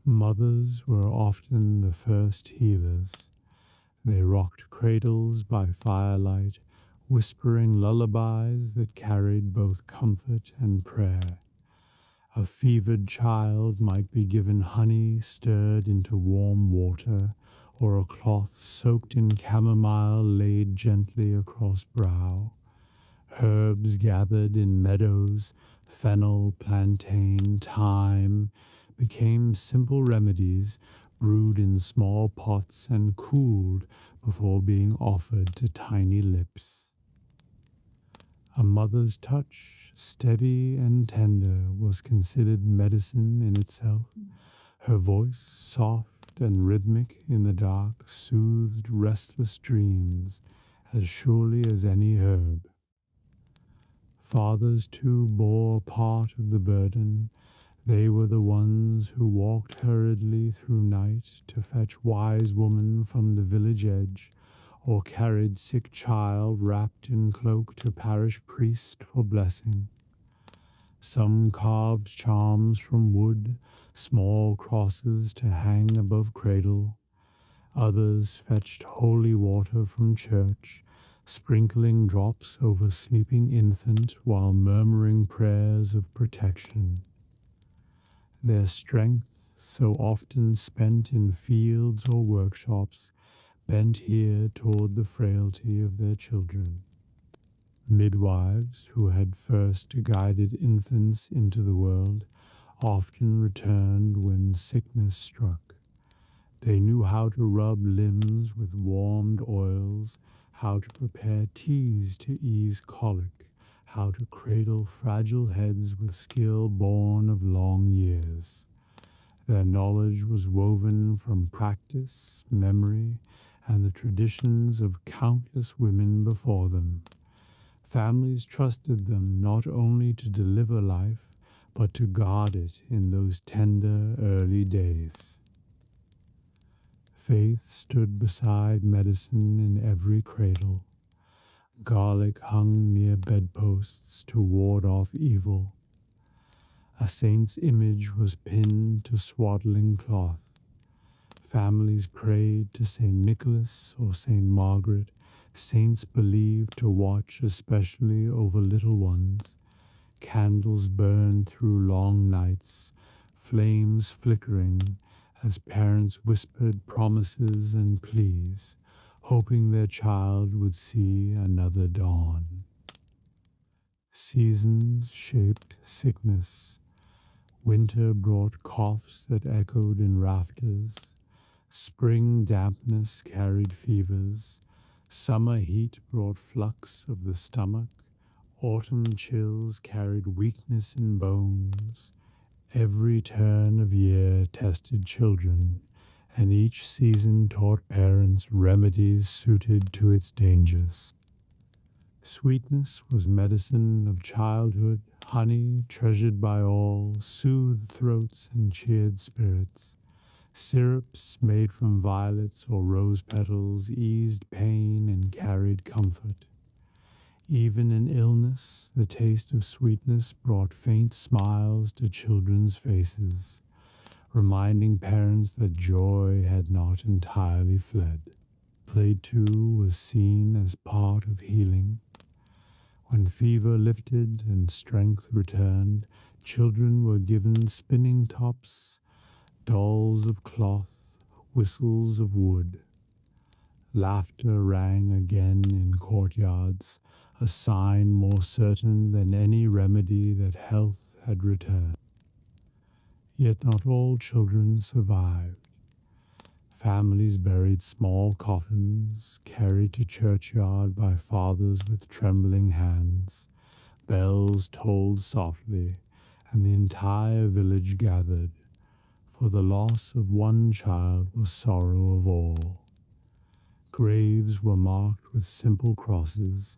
Mothers were often the first healers. They rocked cradles by firelight, whispering lullabies that carried both comfort and prayer. A fevered child might be given honey stirred into warm water, or a cloth soaked in chamomile laid gently across brow. Herbs gathered in meadows, fennel, plantain, thyme, became simple remedies brewed in small pots and cooled before being offered to tiny lips. A mother's touch, steady and tender, was considered medicine in itself. Her voice, soft and rhythmic in the dark, soothed restless dreams as surely as any herb. Fathers, too, bore part of the burden. They were the ones who walked hurriedly through night to fetch wise woman from the village edge, or carried sick child wrapped in cloak to parish priest for blessing. Some carved charms from wood, small crosses to hang above cradle. Others fetched holy water from church, sprinkling drops over sleeping infant while murmuring prayers of protection. Their strength, so often spent in fields or workshops, bent here toward the frailty of their children. Midwives, who had first guided infants into the world, often returned when sickness struck. They knew how to rub limbs with warmed oils, how to prepare teas to ease colic, how to cradle fragile heads with skill born of long years. Their knowledge was woven from practice, memory, and the traditions of countless women before them. Families trusted them not only to deliver life, but to guard it in those tender early days. Faith stood beside medicine in every cradle. Garlic hung near bedposts to ward off evil. A saint's image was pinned to swaddling cloth. Families prayed to St. Nicholas or St. Margaret, saints believed to watch especially over little ones. Candles burned through long nights, flames flickering as parents whispered promises and pleas, hoping their child would see another dawn. Seasons shaped sickness. Winter brought coughs that echoed in rafters. Spring dampness carried fevers. Summer heat brought flux of the stomach. Autumn chills carried weakness in bones. Every turn of year tested children, and each season taught parents remedies suited to its dangers. Sweetness was medicine of childhood, honey treasured by all, soothed throats and cheered spirits. Syrups made from violets or rose petals eased pain and carried comfort. Even in illness, the taste of sweetness brought faint smiles to children's faces, reminding parents that joy had not entirely fled. Play too was seen as part of healing. When fever lifted and strength returned, children were given spinning tops, dolls of cloth, whistles of wood. Laughter rang again in courtyards, a sign more certain than any remedy that health had returned. Yet not all children survived. Families buried small coffins, carried to churchyard by fathers with trembling hands. Bells tolled softly, and the entire village gathered, for the loss of one child was sorrow of all. Graves were marked with simple crosses,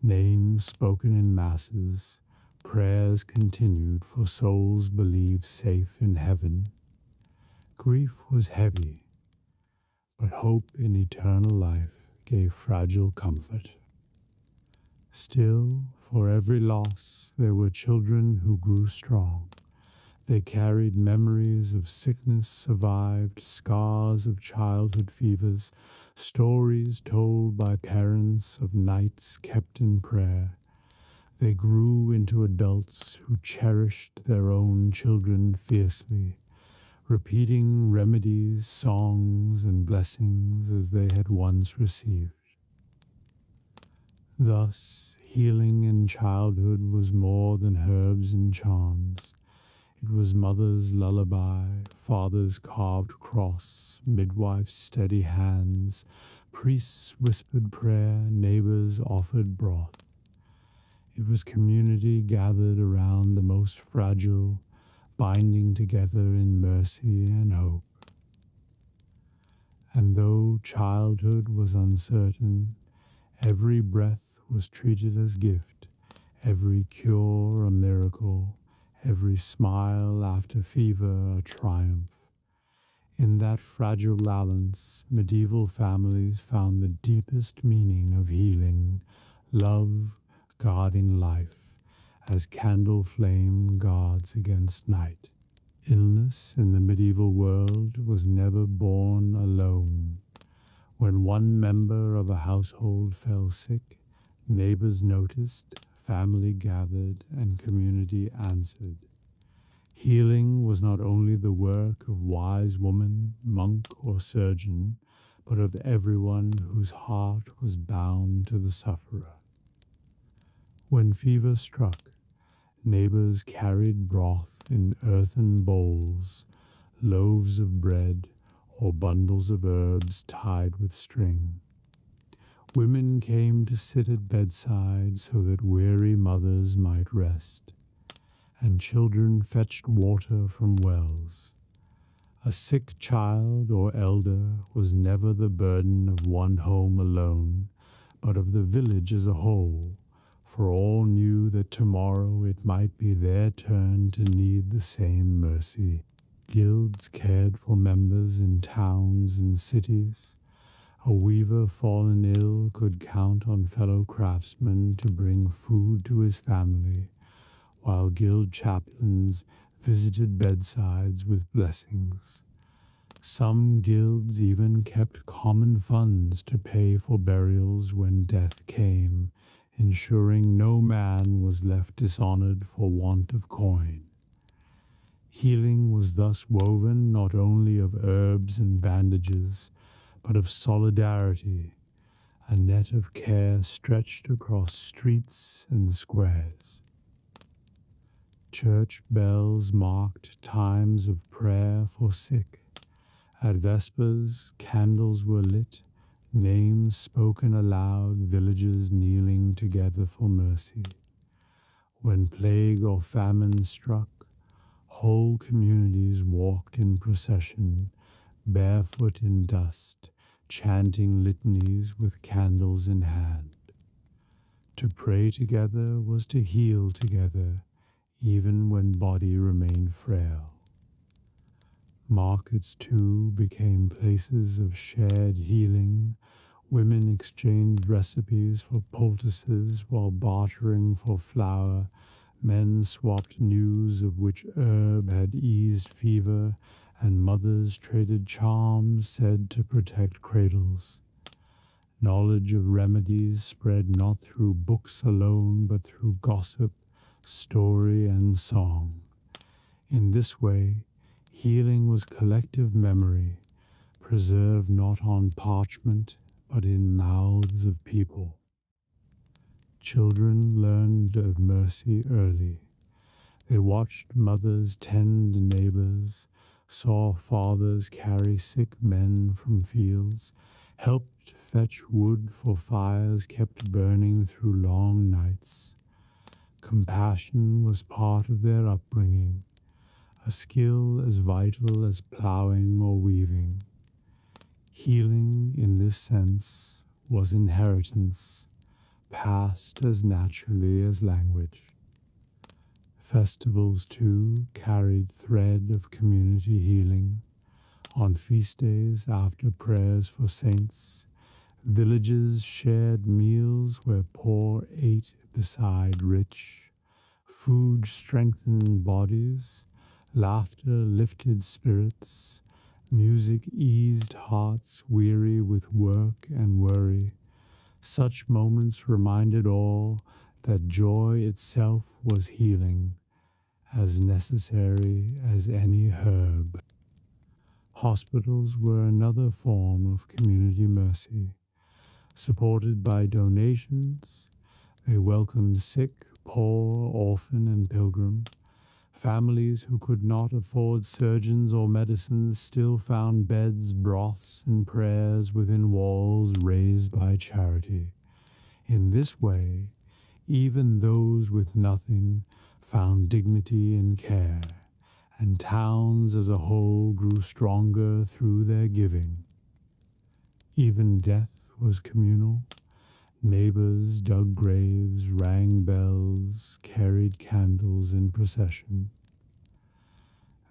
names spoken in masses, prayers continued for souls believed safe in heaven. Grief was heavy, but hope in eternal life gave fragile comfort. Still, for every loss, there were children who grew strong. They carried memories of sickness survived, scars of childhood fevers, stories told by parents of nights kept in prayer. They grew into adults who cherished their own children fiercely, repeating remedies, songs, and blessings as they had once received. Thus, healing in childhood was more than herbs and charms. It was mother's lullaby, father's carved cross, midwife's steady hands, priests' whispered prayer, neighbors' offered broth. It was community gathered around the most fragile, binding together in mercy and hope. And though childhood was uncertain, every breath was treated as gift, every cure a miracle, every smile after fever a triumph. In that fragile balance, medieval families found the deepest meaning of healing, love guarding life, as candle flame guards against night. Illness in the medieval world was never born alone. When one member of a household fell sick, neighbors noticed, family gathered, and community answered. Healing was not only the work of wise woman, monk, or surgeon, but of everyone whose heart was bound to the sufferer. When fever struck, neighbors carried broth in earthen bowls, loaves of bread, or bundles of herbs tied with string. Women came to sit at bedside so that weary mothers might rest, and children fetched water from wells. A sick child or elder was never the burden of one home alone, but of the village as a whole, for all knew that tomorrow it might be their turn to need the same mercy. Guilds cared for members in towns and cities. A weaver fallen ill could count on fellow craftsmen to bring food to his family, while guild chaplains visited bedsides with blessings. Some guilds even kept common funds to pay for burials when death came, ensuring no man was left dishonored for want of coin. Healing was thus woven not only of herbs and bandages, but of solidarity, a net of care stretched across streets and squares. Church bells marked times of prayer for sick. At Vespers, candles were lit, names spoken aloud, villagers kneeling together for mercy. When plague or famine struck, whole communities walked in procession, barefoot in dust, chanting litanies with candles in hand. To pray together was to heal together, even when body remained frail. Markets, too, became places of shared healing. Women exchanged recipes for poultices while bartering for flour. Men swapped news of which herb had eased fever, and mothers traded charms said to protect cradles. Knowledge of remedies spread not through books alone, but through gossip, story, and song. In this way, healing was collective memory, preserved not on parchment, but in mouths of people. Children learned of mercy early. They watched mothers tend neighbors, saw fathers carry sick men from fields, helped fetch wood for fires kept burning through long nights. Compassion was part of their upbringing, a skill as vital as plowing or weaving. Healing, in this sense, was inheritance, passed as naturally as language. Festivals, too, carried thread of community healing. On feast days, after prayers for saints, villages shared meals where poor ate beside rich. Food strengthened bodies, laughter lifted spirits, music eased hearts weary with work and worry. Such moments reminded all that joy itself was healing, as necessary as any herb. Hospitals were another form of community mercy. Supported by donations, they welcomed sick, poor, orphan, and pilgrim. Families who could not afford surgeons or medicines still found beds, broths, and prayers within walls raised by charity. In this way, even those with nothing found dignity in care, and towns as a whole grew stronger through their giving. Even death was communal. Neighbors dug graves, rang bells, carried candles in procession.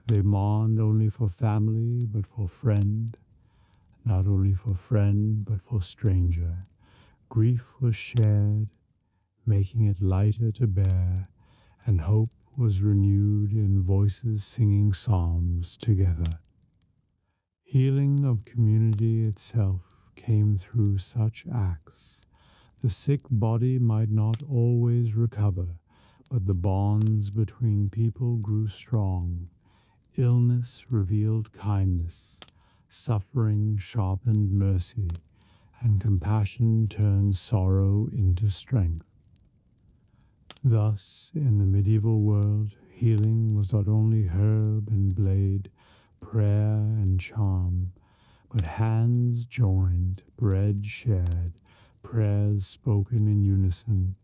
They mourned only for family, but for friend, not only for friend, but for stranger. Grief was shared, making it lighter to bear, and hope was renewed in voices singing psalms together. Healing of community itself came through such acts. The sick body might not always recover, but the bonds between people grew strong. Illness revealed kindness, suffering sharpened mercy, and compassion turned sorrow into strength. Thus, in the medieval world, healing was not only herb and blade, prayer and charm, but hands joined, bread shared, prayers spoken in unison.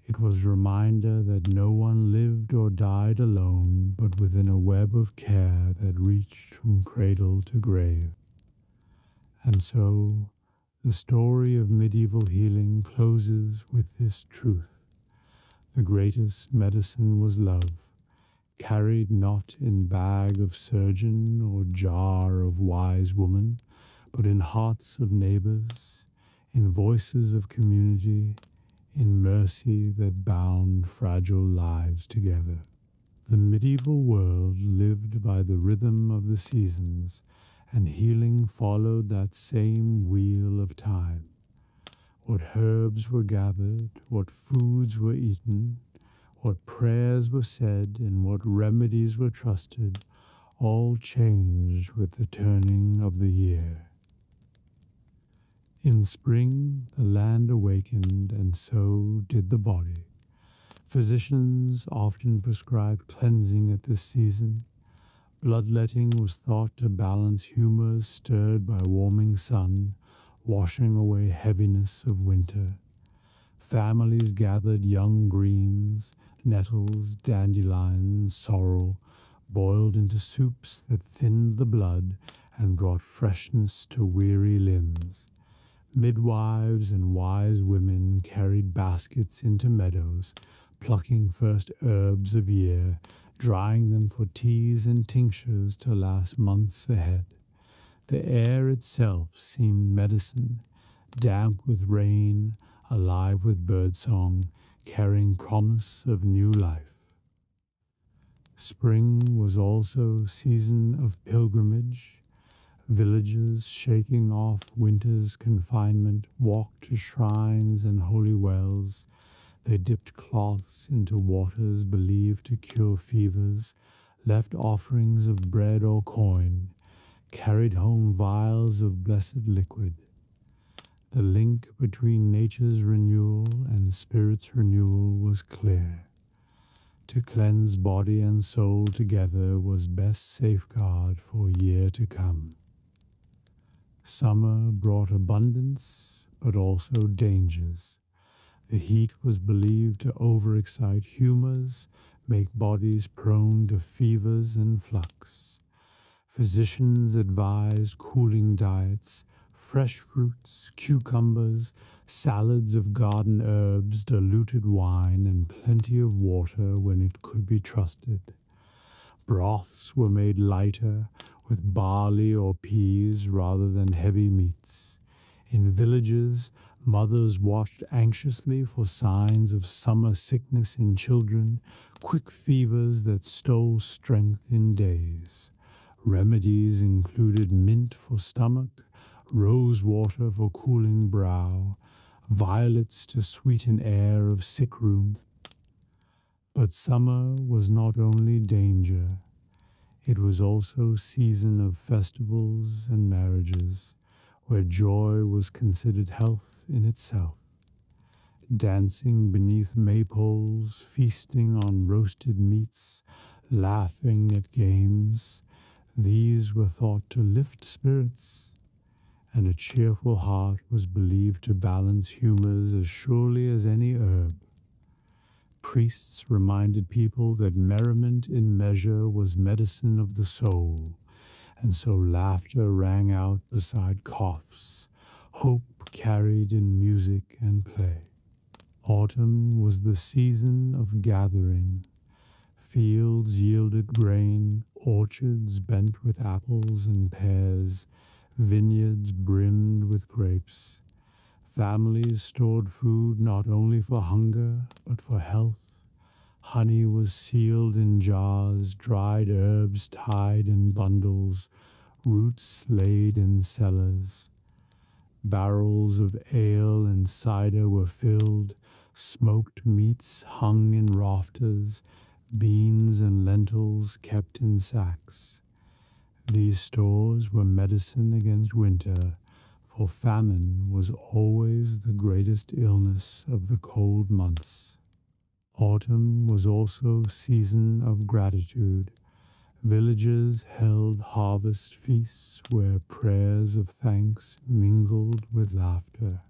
It was a reminder that no one lived or died alone, but within a web of care that reached from cradle to grave. And so, the story of medieval healing closes with this truth. The greatest medicine was love, carried not in bag of surgeon or jar of wise woman, but in hearts of neighbors, in voices of community, in mercy that bound fragile lives together. The medieval world lived by the rhythm of the seasons, and healing followed that same wheel of time. What herbs were gathered, what foods were eaten, What prayers were said and what remedies were trusted all changed with the turning of the year. In spring, the land awakened, and so did the body. Physicians often prescribed cleansing at this season. Bloodletting was thought to balance humors stirred by warming sun, washing away heaviness of winter. Families gathered young greens, nettles, dandelions, sorrel, boiled into soups that thinned the blood and brought freshness to weary limbs. Midwives and wise women carried baskets into meadows, plucking first herbs of year, drying them for teas and tinctures to last months ahead. The air itself seemed medicine, damp with rain, alive with birdsong, carrying promise of new life. Spring was also season of pilgrimage. Villagers, shaking off winter's confinement, walked to shrines and holy wells. They dipped cloths into waters believed to cure fevers, left offerings of bread or coin, carried home vials of blessed liquid. The link between nature's renewal and spirit's renewal was clear. To cleanse body and soul together was best safeguard for year to come. Summer brought abundance, but also dangers. The heat was believed to overexcite humors, make bodies prone to fevers and flux. Physicians advised cooling diets, fresh fruits, cucumbers, salads of garden herbs, diluted wine, and plenty of water when it could be trusted. Broths were made lighter, with barley or peas rather than heavy meats. In villages, mothers watched anxiously for signs of summer sickness in children, quick fevers that stole strength in days. Remedies included mint for stomach, rose water for cooling brow, violets to sweeten air of sick room. But summer was not only danger. It was also season of festivals and marriages, where joy was considered health in itself. Dancing beneath maypoles, feasting on roasted meats, laughing at games, these were thought to lift spirits, and a cheerful heart was believed to balance humors as surely as any herb. Priests reminded people that merriment in measure was medicine of the soul, and so laughter rang out beside coughs, hope carried in music and play. Autumn was the season of gathering. Fields yielded grain, orchards bent with apples and pears, vineyards brimmed with grapes. Families stored food not only for hunger, but for health. Honey was sealed in jars, dried herbs tied in bundles, roots laid in cellars. Barrels of ale and cider were filled, smoked meats hung in rafters, beans and lentils kept in sacks. These stores were medicine against winter, for famine was always the greatest illness of the cold months. Autumn was also season of gratitude. Villages held harvest feasts where prayers of thanks mingled with laughter.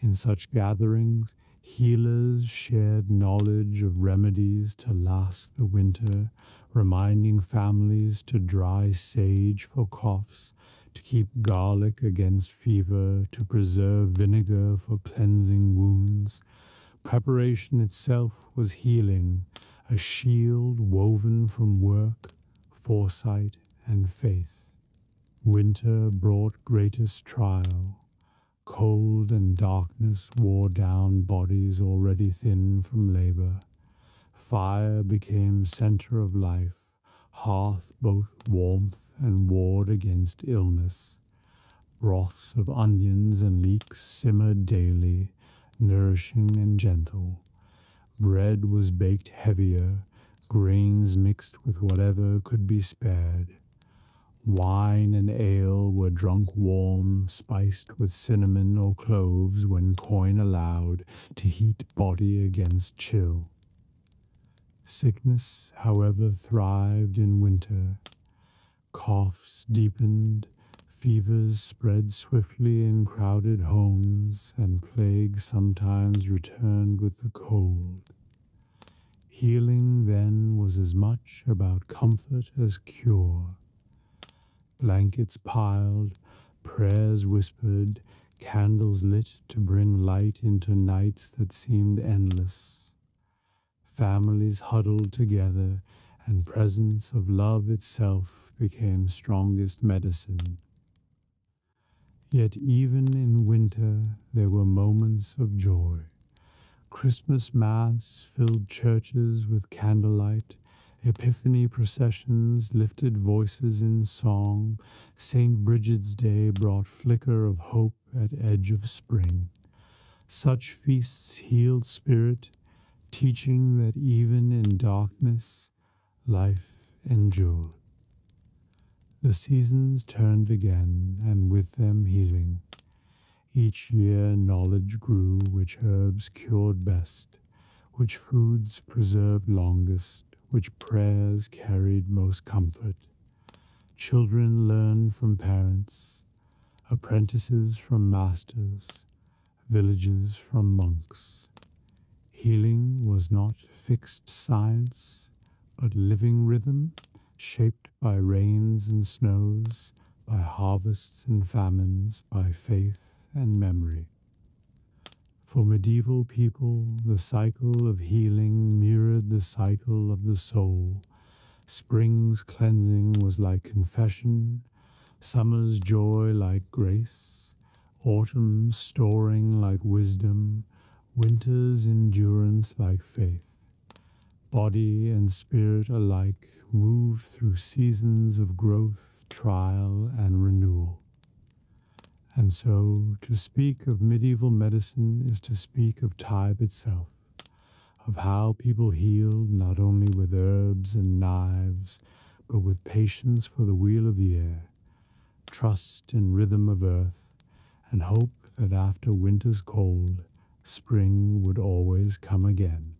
In such gatherings, healers shared knowledge of remedies to last the winter, reminding families to dry sage for coughs, to keep garlic against fever, to preserve vinegar for cleansing wounds. Preparation itself was healing, a shield woven from work, foresight, and faith. Winter brought greatest trial. Cold and darkness wore down bodies already thin from labor. Fire became center of life, hearth both warmth and ward against illness. Broths of onions and leeks simmered daily, nourishing and gentle. Bread was baked heavier, grains mixed with whatever could be spared. Wine and ale were drunk warm, spiced with cinnamon or cloves when coin allowed to heat body against chill. Sickness, however, thrived in winter. Coughs deepened, fevers spread swiftly in crowded homes, and plague sometimes returned with the cold. Healing then was as much about comfort as cure. Blankets piled, prayers whispered, candles lit to bring light into nights that seemed endless. Families huddled together, and presence of love itself became strongest medicine. Yet even in winter there were moments of joy. Christmas Mass filled churches with candlelight, Epiphany processions lifted voices in song, St. Bridget's Day brought flicker of hope at edge of spring. Such feasts healed spirit, teaching that even in darkness, life endured. The seasons turned again, and with them healing. Each year knowledge grew which herbs cured best, which foods preserved longest, which prayers carried most comfort. Children learned from parents, apprentices from masters, villages from monks. Healing was not fixed science, but living rhythm, shaped by rains and snows, by harvests and famines, by faith and memory. For medieval people, the cycle of healing mirrored the cycle of the soul. Spring's cleansing was like confession, summer's joy like grace, autumn's storing like wisdom, winter's endurance like faith. Body and spirit alike move through seasons of growth, trial, and renewal. And so, to speak of medieval medicine is to speak of time itself, of how people healed not only with herbs and knives, but with patience for the wheel of year, trust in rhythm of earth, and hope that after winter's cold, spring would always come again.